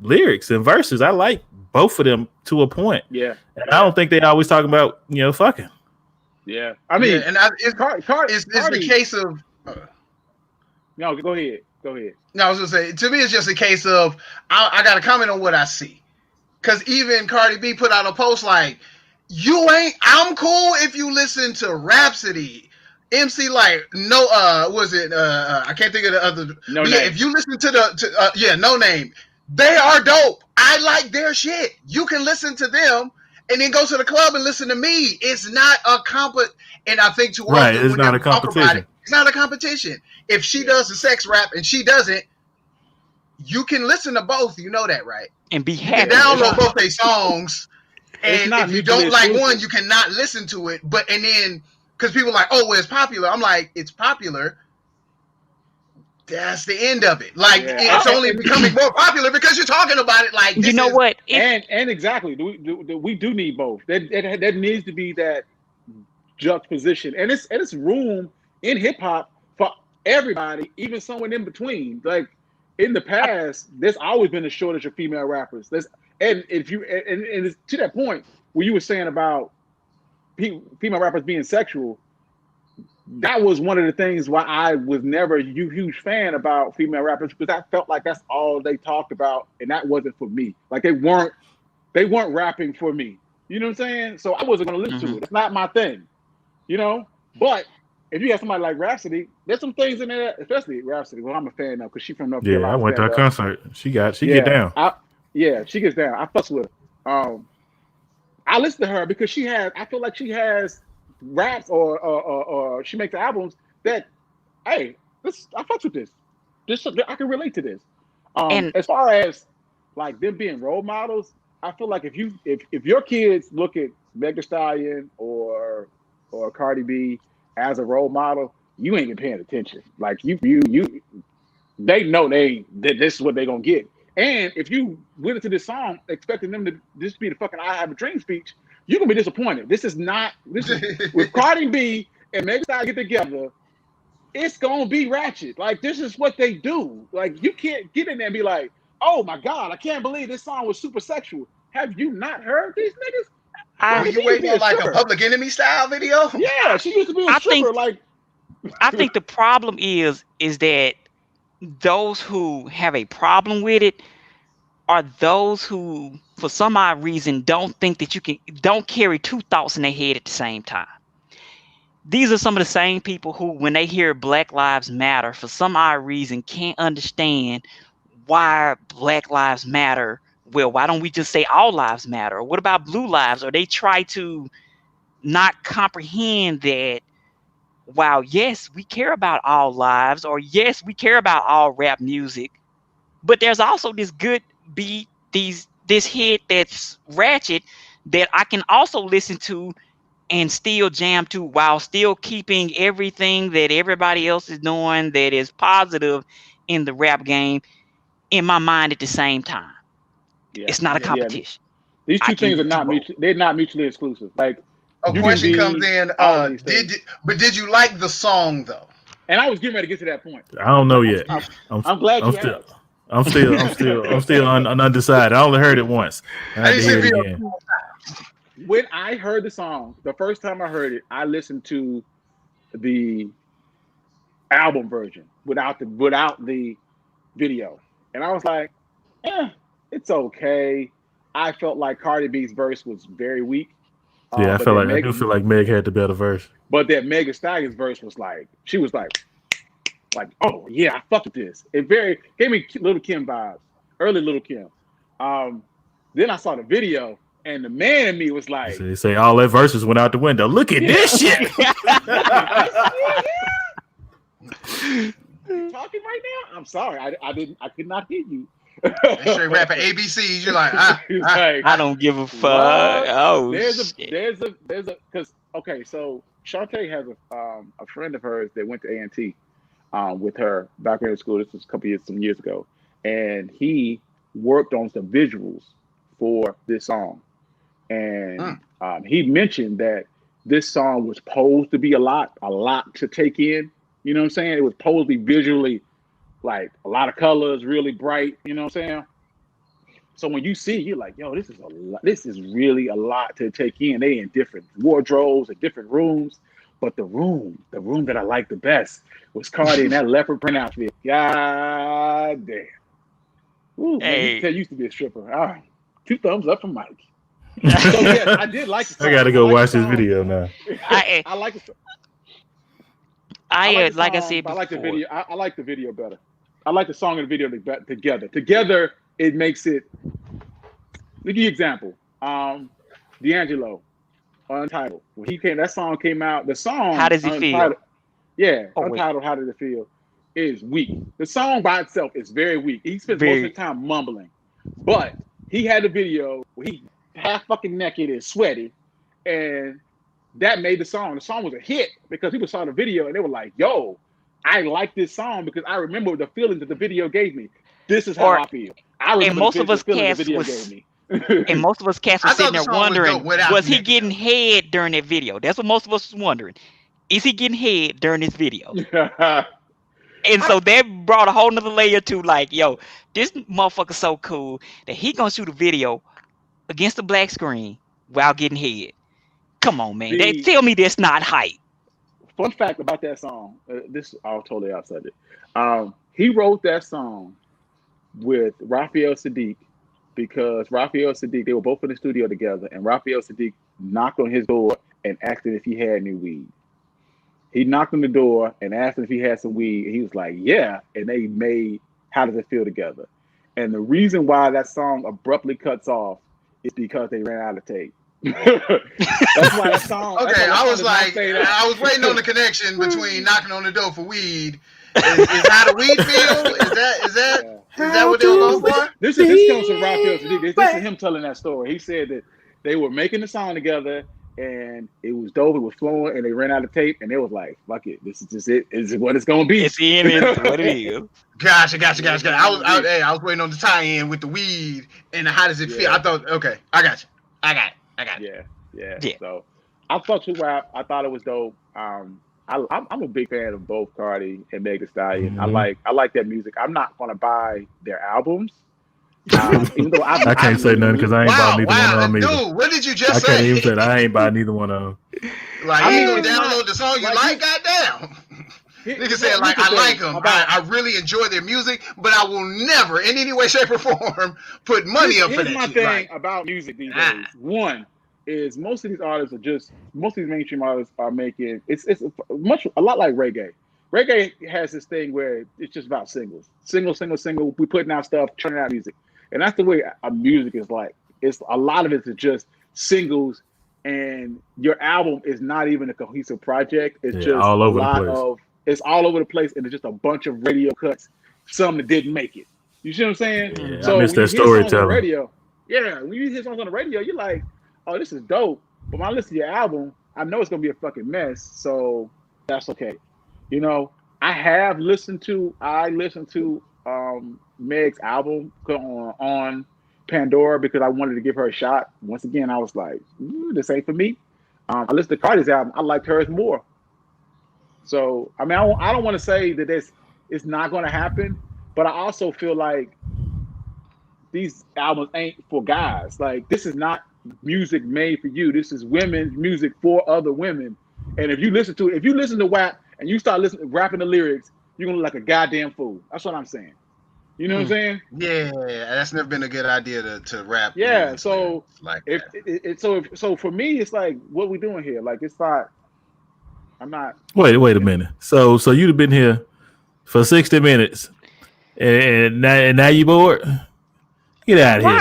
lyrics and verses. I like both of them to a point.
Yeah.
And I don't think they always talking about fucking.
Yeah. I mean,
and it's the case of.
No, go ahead.
No, I was gonna say, to me, it's just a case of I got to comment on what I see. Because even Cardi B put out a post like, I'm cool if you listen to Rhapsody. MC Light, I can't think of the other.
No Name.
Yeah, if you listen to No Name, they are dope. I like their shit. You can listen to them and then go to the club and listen to me. It's not a and I think too often
it's not a competition.
It's not a competition. If she does the sex rap and she doesn't, you can listen to both. You know that, right?
And be
You
happy.
can download both their songs, and if you don't like
exclusive.
one, you cannot listen to it. And then because people are like, oh, well, it's popular. I'm like, it's popular. That's the end of it. Like it's only becoming more popular because you're talking about it. Like
you know what?
And exactly, we do need both. That needs to be that juxtaposition, and it's room in hip hop for everybody, even someone in between. Like in the past, there's always been a shortage of female rappers. And it's to that point where you were saying about female rappers being sexual, that was one of the things why I was never a huge fan about female rappers, because I felt like that's all they talked about, and that wasn't for me. Like they weren't rapping for me. You know what I'm saying? So I wasn't going to listen to it. It's not my thing. But if you have somebody like Rhapsody, there's some things in there, especially Rhapsody. Well, I'm a fan of because she's from North Carolina.
Yeah, I went to her concert. She get down.
She gets down. I fuss with her. I listen to her because I feel like she has raps or she makes albums that, hey, I fuss with this. I can relate to this. And as far as like them being role models, I feel like if your kids look at Meg Thee Stallion or Cardi B as a role model, you ain't been paying attention. Like they know that this is what they're gonna get. And if you went into this song expecting them to just be the fucking "I Have a Dream" speech, you're gonna be disappointed. This is with Cardi B and Meg Thee Stallion get together, it's gonna be ratchet. Like this is what they do. Like you can't get in there and be like, oh my God, I can't believe this song was super sexual. Have you not heard these niggas?
Are you waiting on like a Public Enemy style video?
Yeah, she used to be a stripper.
I think the problem is that those who have a problem with it are those who for some odd reason, don't think that don't carry two thoughts in their head at the same time. These are some of the same people who, when they hear Black Lives Matter, for some odd reason, can't understand why Black Lives Matter. Well, why don't we just say all lives matter? Or what about blue lives? Or they try to not comprehend that, while yes, we care about all lives, or yes, we care about all rap music, but there's also this good beat, this hit that's ratchet that I can also listen to and still jam to, while still keeping everything that everybody else is doing that is positive in the rap game in my mind at the same time.
Yeah.
It's not a competition.
These two things are not they're not mutually exclusive. Like,
a question comes in, did you like the song though?
And I was getting ready to get to that point.
I don't know yet.
I'm glad you asked.
I'm still undecided. I only heard it once. I had to hear it again.
When I heard the song, the first time I heard it, I listened to the album version without the video, and I was like, it's okay. I felt like Cardi B's verse was very weak.
Yeah, I do feel like Meg had the better verse.
But that Megan Thee Stallion's verse was like, she was like, oh yeah, I fuck with this. It gave me Little Kim vibes, early Little Kim. Then I saw the video, and the man in me was like,
they say all that verses went out the window. Look at this shit.
You talking right now? I'm sorry, I could not hear you.
They straight rapping ABCs. You're like,
I don't give a fuck. Oh,
there's a because okay, so Shantae has a friend of hers that went to A&T with her back in school. This was some years ago, and he worked on some visuals for this song, and he mentioned that this song was posed to be a lot to take in. You know what I'm saying? It was posed to be visually like a lot of colors, really bright. You know what I'm saying? So when you see, you're like, yo, this is really a lot to take in. They in different wardrobes and different rooms, but the room that I liked the best was Cardi in that leopard print outfit. God damn. Ooh,
hey.
Man, used to be a stripper. All right. 2 thumbs up from Mike. So yes, I did like the song.
I gotta go watch this video now.
I like it.
I like I said before.
I like the video. I like the video better. I like the song and the video together. Together, it makes it. Let me give you an example. D'Angelo, Untitled. When that song came out. The song.
How does it feel?
Yeah, Untitled. How did it feel? Is weak. The song by itself is very weak. He spends most of the time mumbling, but he had a video where he half fucking naked and sweaty, and that made the song. The song was a hit because people saw the video and they were like, "Yo, I like this song because I remember the feeling that the video gave me. This is how I feel." I remember
and most of us
cats was,
gave me. And most of us cats were sitting there wondering, was he getting head during that video? That's what most of us was wondering. Is he getting head during this video? And so that brought a whole nother layer to like, yo, this motherfucker's so cool that he gonna shoot a video against the black screen while getting head. Come on, man. Tell me that's not hype.
Fun fact about that song. I'll totally outside it. He wrote that song with Raphael Sadiq because Raphael Sadiq, they were both in the studio together, and Raphael Sadiq knocked on his door and asked him if he had any weed. He knocked on the door and asked him if he had some weed, and he was like, yeah, and they made How Does It Feel Together. And the reason why that song abruptly cuts off is because they ran out of tape. That's why that song.
Okay, I was waiting on the connection between knocking on the door for weed. Is how the weed feel? Is that what they were going for?
This comes from Raphael Sadiq. This is him telling that story. He said that they were making the song together and it was dope, it was flowing, and they ran out of tape and they was like, fuck it, this is just it. This is what it's gonna be.
It's in it. What it is.
Gotcha. I was waiting on the tie-in with the weed and the How Does It Feel. I thought, okay, I got you. Yeah. So I fucked with rap. I thought it was dope. I'm a big fan of both Cardi and Megan Thee Stallion.
Mm-hmm.
I like their music. I'm not gonna buy their albums. Even though
I can't say nothing because I ain't bought neither one of them either.
Dude, what did you just say?
I can't even say I ain't bought neither one of them.
Like, you ain't gonna download the song you like? Goddamn. Nigga said, like, I like them. I really enjoy their music, but I will never, in any way, shape, or form, put money up for that.
Here's my
shit.
thing
Like,
about music these days. One is most of these artists are just, most of these mainstream artists are making, it's a lot like reggae. Reggae has this thing where it's just about singles. Single. We putting out stuff, churning out music. And that's the way music is like. It's a lot of it is just singles, and your album is not even a cohesive project. It's just
all over
a lot
the place.
of, it's all over the place, and it's just a bunch of radio cuts, some that didn't make it. You see what I'm saying?
Yeah,
So
I missed
when
that
you hear songs on the
storytelling.
radio, when you hear songs on the radio, you're like, oh, this is dope. But when I listen to your album, I know it's gonna be a fucking mess. So that's okay. You know, I listened to Meg's album on Pandora because I wanted to give her a shot. Once again, I was like, this ain't for me. I listened to Cardi's album. I liked hers more. So, I mean, I don't want to say that it's not going to happen, but I also feel like these albums ain't for guys. Like, this is not music made for you. This is women's music for other women. And if you listen to WAP and you start rapping the lyrics, you're going to look like a goddamn fool. That's what I'm saying. You know what I'm saying?
yeah, that's never been a good idea to rap.
Yeah. So
like
so for me, it's like, what we doing here? Like, it's not. I'm not.
Wait a minute. So you'd have been here for 60 minutes, and now you bored? Get out of here!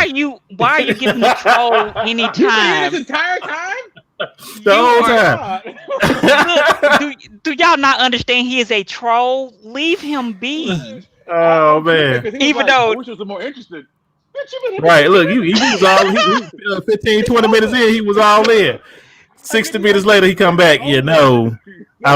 Why are you giving the troll any
You been here
time?
this entire time?
The whole time.
Look, do y'all not understand? He is a troll. Leave him be.
Oh man!
Even though
I wish it was more interested. Bitch, you been here
Right, look, he was all 15, 20 minutes in, he was all in. 60 minutes later, he come back. I don't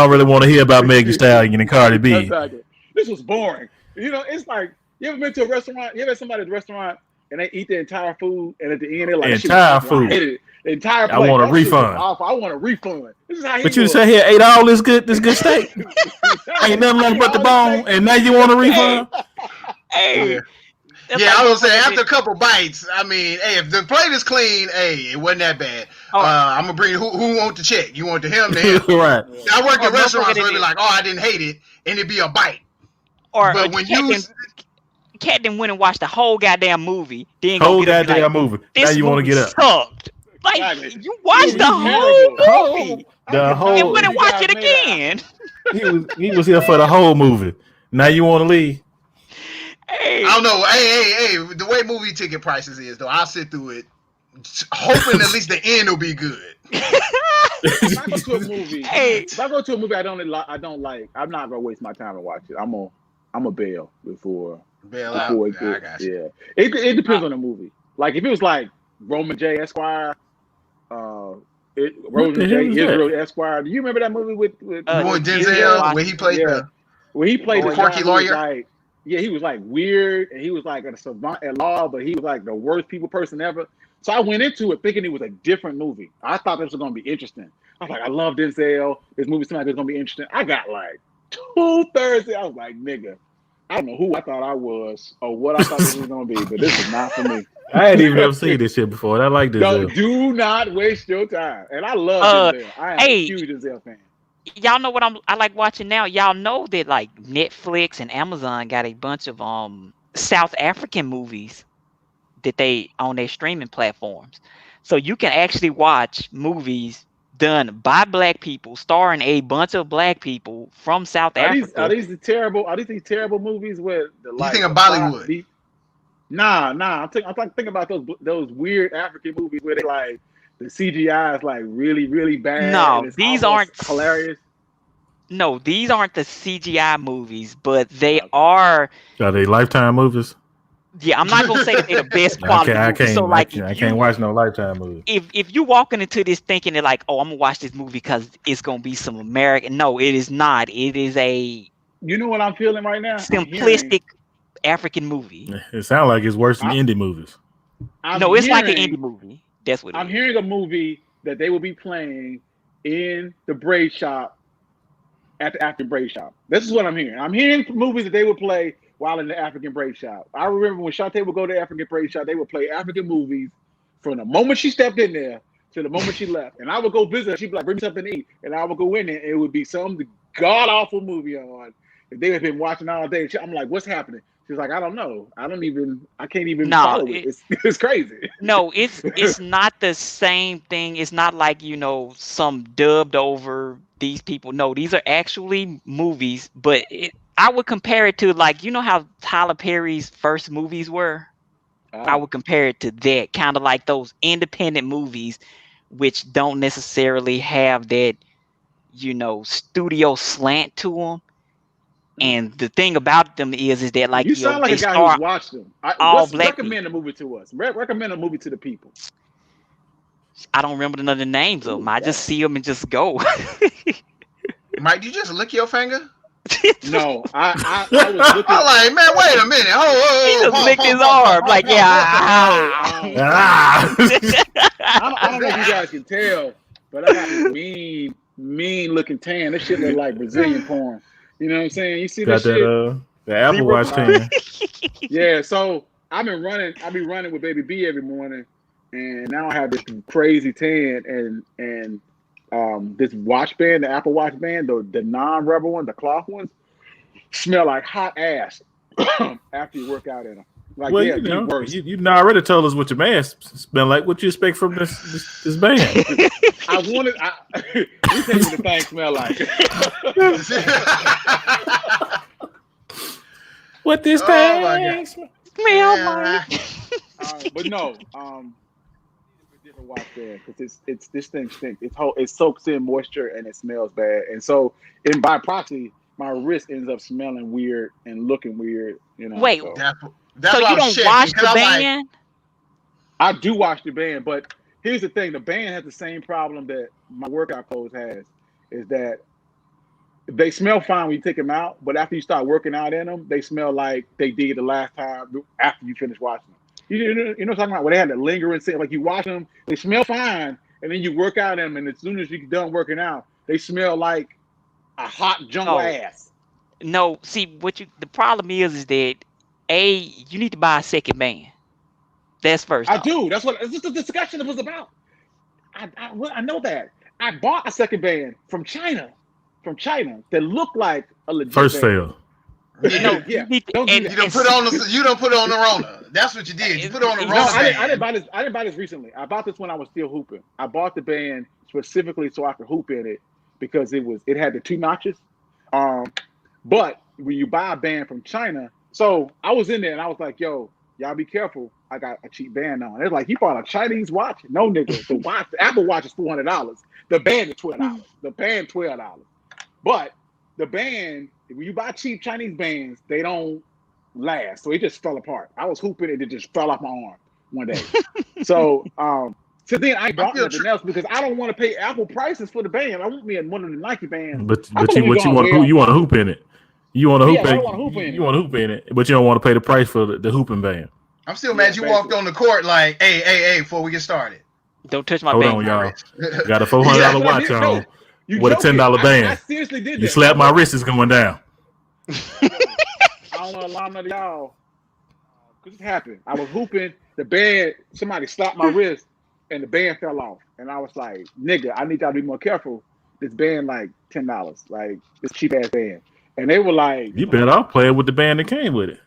really want to hear about Meg Thee Stallion and Cardi B.
Exactly. This was boring. You know, it's like, you ever been to a restaurant? You ever had somebody at the restaurant and they eat the entire food, and at the end they're like,
Entire food.
I hated it. The entire plate.
I want a
That shit was
refund.
awful. I want a refund. This is how he
But you
was.
sat here, ate all this good steak. Ain't nothing left but the bone, and now you want a refund?
hey,
yeah, I was saying after a couple bites, I mean, hey, if the plate is clean, hey, it wasn't that bad. I'm gonna bring who want the check? You want the him? Then
Right.
I work in restaurants where they be like, oh, I didn't hate it, and it'd be a bite.
But when Cat didn't went and watched the whole goddamn movie, then
Whole goddamn movie. Now you want to get up?
Sucked. Like,
Exactly.
you watched the whole movie and went and watched it again.
He was here for the whole movie. Now you want to leave?
Hey,
I don't know. Hey, the way movie ticket prices is though, I'll sit through it, hoping at least the end will be good.
If I go to a movie,
Hey.
I don't like. I'm not gonna waste my time and watch it. I'm a bail before.
Bail out.
Before it
Yeah, I
gets,
got you.
yeah. It depends on the movie. Like if it was like Roman J. Esquire, Roman
the
J.
hell is that?
Israel Esquire. Do you remember that movie with
Boy,
Denzel
Denzel, where he played
Yeah. where he played
The
the
quirky
guy who was
lawyer?
like, yeah, he was like weird and he was like a savant at law, but he was like the worst people person ever. So I went into it thinking it was a different movie. I thought this was gonna be interesting. I was like, I love Denzel. This movie seemed like it's gonna be interesting. I got like 2/3. I was like, nigga, I don't know who I thought I was or what I thought this was gonna be, but this is not for me.
I ain't even ever seen this shit before. I like this.
No, do not waste your time. And I love Denzel. I am a huge Denzel fan.
y'all know what I like watching now? Y'all know that like Netflix and Amazon got a bunch of South African movies that they on their streaming platforms. So you can actually watch movies done by black people, starring a bunch of black people from South Africa.
Are these these terrible movies with the
You
like?
think of Bollywood?
Nah. I'm thinking about those weird African movies where they like the CGI is like really really bad.
No,
and it's
these
almost
aren't
hilarious.
No, these aren't the CGI movies, but they are.
Are they Lifetime movies?
Yeah, I'm not gonna say that they're the best quality.
I
movies. So like,
can't watch no Lifetime movie.
if you walking into this thinking that like, oh, I'm gonna watch this movie because it's gonna be some American. No, it is not. It is a
You know what I'm feeling right now?
simplistic African movie.
It sounds like it's worse than indie movies.
No, it's like an indie movie. That's what it
I'm
is.
hearing a movie that they will be playing in the braid shop at the African braid shop. This is what I'm hearing. I'm hearing movies that they would play while in the African braid shop. I remember when Shantae would go to the African braid shop, they would play African movies from the moment she stepped in there to the moment she left. And I would go visit her. She'd be like, bring me something to eat. And I would go in there and it would be some god awful movie on that they have been watching all day. I'm like, what's happening? She's like, I don't know. I can't even
No,
follow it. It's crazy.
No, it's not the same thing. It's not like, some dubbed over these people. No, these are actually movies, but I would compare it to, like, how Tyler Perry's first movies were? I would compare it to that, kind of like those independent movies, which don't necessarily have that, studio slant to them. And the thing about them is that, like,
you sound like a guy who's watched them. Recommend a movie to us. Recommend a movie to the people.
I don't remember none of the names of them. I just see them and just go.
Mike, you just lick your finger?
No, I was looking.
I'm like, man, wait a minute.
He just licked his arm. Like,
I don't know if you guys can tell, but I got this mean looking tan. This shit look like Brazilian porn. You know what I'm saying? You see
Got
that shit?
The Apple Watch tan.
Yeah, so I be running with Baby B every morning, and now I have this crazy tan and this watch band, the Apple Watch band, the non-rubber one, the cloth ones, smell like hot ass after you work out in them. Like,
well,
yeah,
you already told us what your man smell like. What you expect from this band?
We tell you what the thing smell like.
What this thing smell like?
But no, different watch band because it's this thing stinks. It soaks in moisture and it smells bad, and so by proxy, my wrist ends up smelling weird and looking weird.
Wait,
so
you don't watch the band?
I do watch the band, but here's the thing: the band has the same problem that my workout clothes has. Is that they smell fine when you take them out, but after you start working out in them, they smell like they did the last time after you finish washing them. You know what I'm talking about? Where they had to linger and say, like, you wash them, they smell fine, and then you work out in them, and as soon as you're done working out, they smell like a hot jungle ass.
No, see, the problem is that you need to buy a second band. That's first.
I do. That's what the discussion was about. I know that. I bought a second band from China that looked like a legit
first
band.
sale.
Yeah.
You don't put it on the Rona. That's what you did. You put it on the Rona.
I didn't buy this recently. I bought this when I was still hooping. I bought the band specifically so I could hoop in it because it had the 2 notches. But when you buy a band from China, so I was in there and I was like, yo, y'all be careful. I got a cheap band on. It's like, you bought a Chinese watch? No, nigga. The Apple Watch is $400. The band is $12. The band $12. But the band, when you buy cheap Chinese bands, they don't last. So it just fell apart. I was hooping and it just fell off my arm one day. So then I bought nothing else because I don't want to pay Apple prices for the band. I want me one of the Nike bands.
But you want to hoop in it. You want to hoop in it.
You want
to hoop in it, but you don't want to pay the price for the hooping band.
I'm still mad you walked on the court like, hey, before we get started.
Don't touch my
band.
Hold
on, y'all. Got a $400 watch on with a $10 band.
I seriously did that.
You slap my wrist, it's going down.
I don't want to alarm none of y'all. Because it happened. I was hooping, the band, somebody slapped my wrist, and the band fell off. And I was like, nigga, I need y'all to be more careful. This band, like, $10. Like, this cheap-ass band. And they were like...
You better off playing with the band that came with it.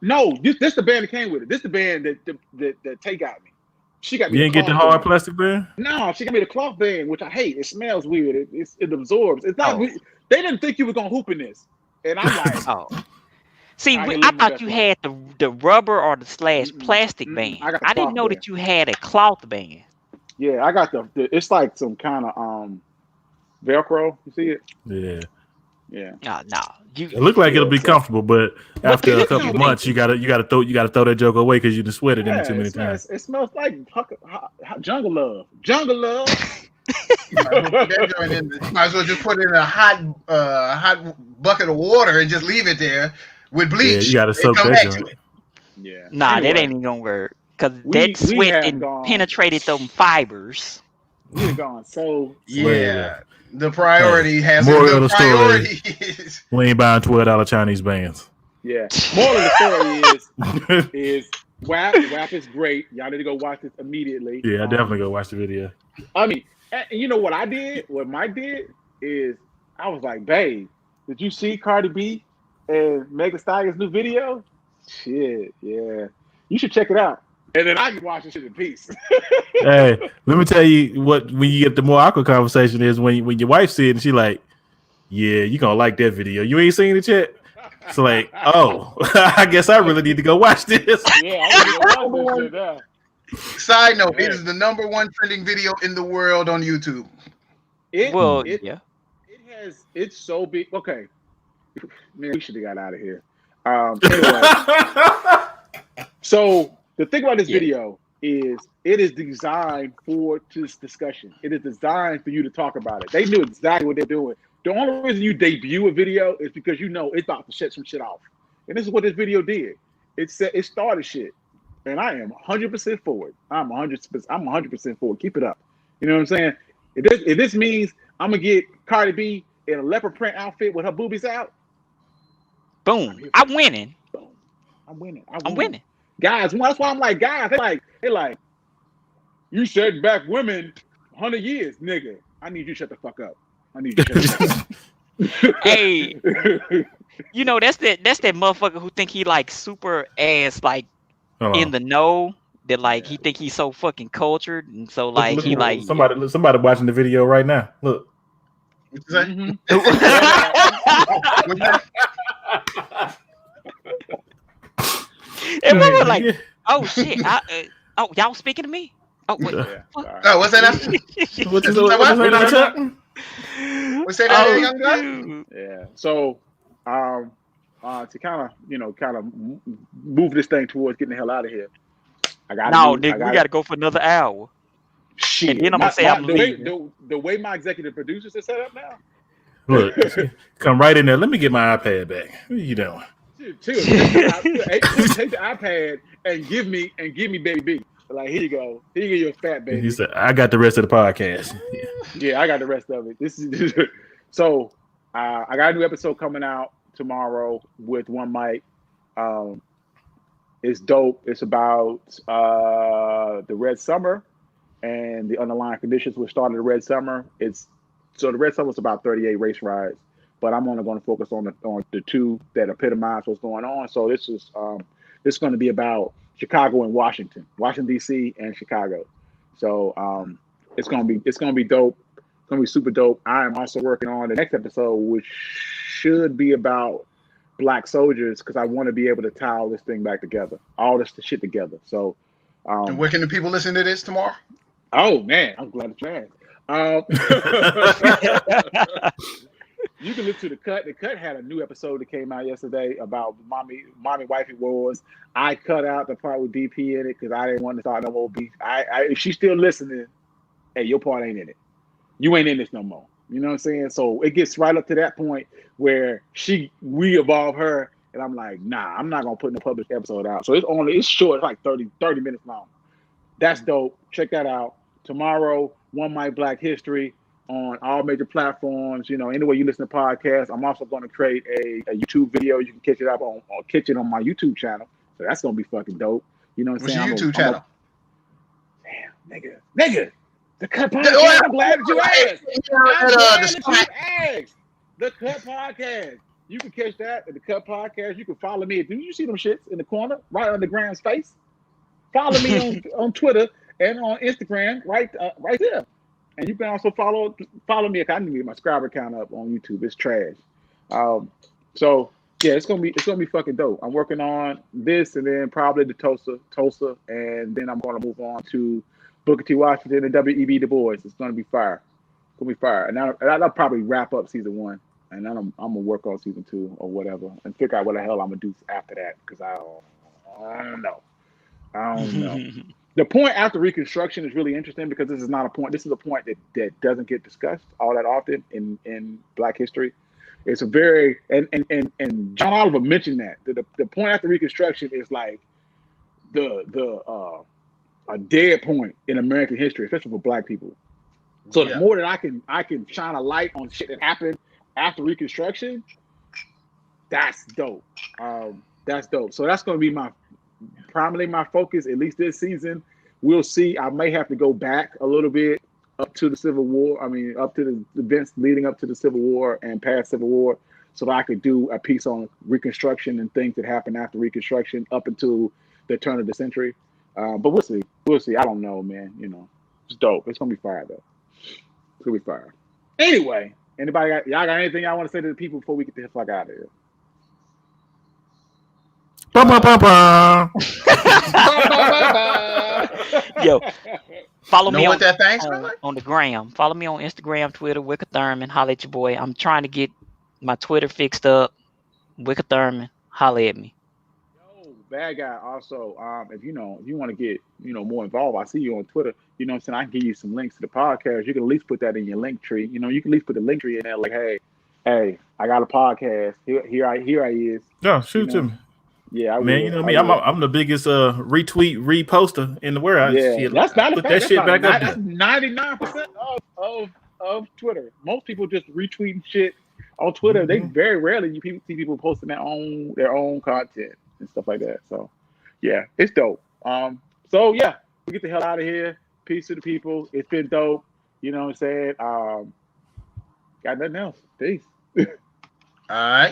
No, this the band that came with it. This the band that Tay got me. She got me.
You didn't get the hard plastic band?
No, she got me the cloth band, which I hate. It smells weird. It absorbs. It's not. They didn't think you were gonna hoop in this, and I'm like,
See, I thought you had the rubber or the / plastic band. I didn't know that you had a cloth band.
Yeah, I got the it's like some kind of Velcro. You see it?
Yeah.
Yeah.
No.
It looked like it'll be comfortable, but after a couple months, you gotta throw that joke away because you just sweated in it too many times.
It smells like jungle love. Jungle love.
Might as well just put it in a hot bucket of water and just leave it there with bleach.
Yeah, you gotta soak that joint.
Yeah.
Nah, anyway, that ain't even gonna work because that sweat penetrated them fibers.
We've gone so.
Yeah. The priority has
more of the story. We ain't buying $12 Chinese bands.
Yeah. More of the story is WAP is great. Y'all need to go watch this immediately.
Yeah, I definitely go watch the video.
I mean, And you know what I did? What Mike did is I was like, babe, did you see Cardi B and Megan Thee Stallion's new video? Shit, yeah. You should check it out. And then I can watch this shit in peace.
Hey, let me tell you what. When you get the more awkward conversation is when your wife see it and she like, yeah, you gonna like that video. You ain't seen it yet. It's like, oh, I guess I really need to go watch this.
Yeah, I want to watch this shit now.
Side note: it is the #1 trending video in the world on YouTube.
It's so big. Okay, man, we should have got out of here. Anyway, so the thing about this video is it is designed for this discussion. It is designed for you to talk about it. They knew exactly what they're doing. The only reason you debut a video is because you know it's about to shut some shit off. And this is what this video did. It started shit. And I am 100% forward. I'm 100% forward. Keep it up. You know what I'm saying? If this means I'm gonna get Cardi B in a leopard print outfit with her boobies out,
boom, I'm winning.
Boom, I'm winning. Guys, that's why I'm like, guys, they like, you set back women 100 years, nigga. I need you to shut the fuck up. I need you to shut the fuck up.
Hey, you know that's that motherfucker who think he like super ass like in the know, that like he think he's so fucking cultured, and so like
look,
he like
somebody watching the video right now. Look.
And we were like, oh shit, oh y'all speaking to me? Oh wait,
what's that? What's that, young guy?
Yeah. So, to kind of move this thing towards getting the hell out of here. We got to
go for another hour.
Shit.
And then I'm gonna say I'm leaving.
The way my executive producers are set up now.
Look, come right in there. Let me get my iPad back. What are you doing?
Take the iPad and give me Baby B. Like, here you go. Here you go, your fat baby.
He said, I got the rest of the podcast.
Yeah, I got the rest of it. This is so. I got a new episode coming out tomorrow with One Mic. It's dope. It's about the Red Summer and the underlying conditions which started the Red Summer. The Red Summer was about 38 race riots, but I'm only going to focus on the two that epitomize what's going on. So this is going to be about Chicago and Washington D.C. and Chicago. So it's gonna be dope. It's gonna be super dope. I am also working on the next episode, which should be about Black soldiers, because I want to be able to tie all this thing back together, all this shit together. So,
and where can the people listen to this tomorrow?
Oh man, I'm glad it's asked. You can listen to The Cut. The Cut had a new episode that came out yesterday about mommy wifey wars. I cut out the part with DP in it because I didn't want to start no more beef. If she's still listening, hey, your part ain't in it. You ain't in this no more. You know what I'm saying? So it gets right up to that point where we evolve her, and I'm like, nah, I'm not gonna put no published episode out. So it's short. It's like 30 minutes long. That's dope. Check that out. Tomorrow, One Mic Black History on all major platforms. You know, anywhere you listen to podcasts. I'm also going to create a YouTube video. You can catch it up on my YouTube channel. So that's going to be fucking dope. You know what I'm saying?
What's your YouTube channel?
Damn, nigga. The Cut Podcast. I'm glad that you asked. The Cut Podcast. You can catch that at The Cut Podcast. You can follow me. Do you see them shits in the corner right under Graham's face? Follow me on Twitter and on Instagram right there. And you can also follow me. I need to get my subscriber count up on YouTube. It's trash. So yeah, it's gonna be fucking dope. I'm working on this, and then probably the Tulsa, and then I'm gonna move on to Booker T. Washington and W.E.B. Du Bois. It's gonna be fire. And I'll probably wrap up season 1, and then I'm gonna work on season 2 or whatever, and figure out what the hell I'm gonna do after that, because I don't know. The point after Reconstruction is really interesting, because this is a point that doesn't get discussed all that often in Black history. It's a very and John Oliver mentioned that the point after Reconstruction is like a dead point in American history, especially for Black people. So the more that I can shine a light on shit that happened after Reconstruction, that's dope. That's dope. So that's going to be primarily my focus, at least this season. We'll see. I may have to go back a little bit up to the Civil War. I mean, up to the events leading up to the Civil War and past Civil War, so that I could do a piece on Reconstruction and things that happened after Reconstruction up until the turn of the century. But we'll see. We'll see. I don't know, man. You know, it's dope. It's gonna be fire though. It's gonna be fire. Anyway, y'all got anything y'all want to say to the people before we get the fuck out of here?
Yo, follow me
Know
on,
what that thing smell like?
on the gram. Follow me on Instagram, Twitter, Wicker Thurman. Holla at your boy. I'm trying to get my Twitter fixed up. Wicker Thurman. Holla at me.
Yo, bad guy. Also, if you want to get more involved, I see you on Twitter. You know what I'm saying? I can give you some links to the podcast. You can at least put that in your link tree. You know, you can at least put the link tree in there. Like, hey, I got a podcast. Here I is.
Yeah, shoot to me.
Yeah,
Man, you know me. I'm the biggest retweet reposter in the world.
Yeah,
Shit,
that's not
put
a
that
fact.
shit
That's
back up
That's
there.
99% of Twitter. Most people just retweeting shit on Twitter. They very rarely see people posting their own content and stuff like that. So yeah, it's dope. So yeah, we get the hell out of here. Peace to the people. It's been dope. You know what I'm saying? Got nothing else. Peace.
All right.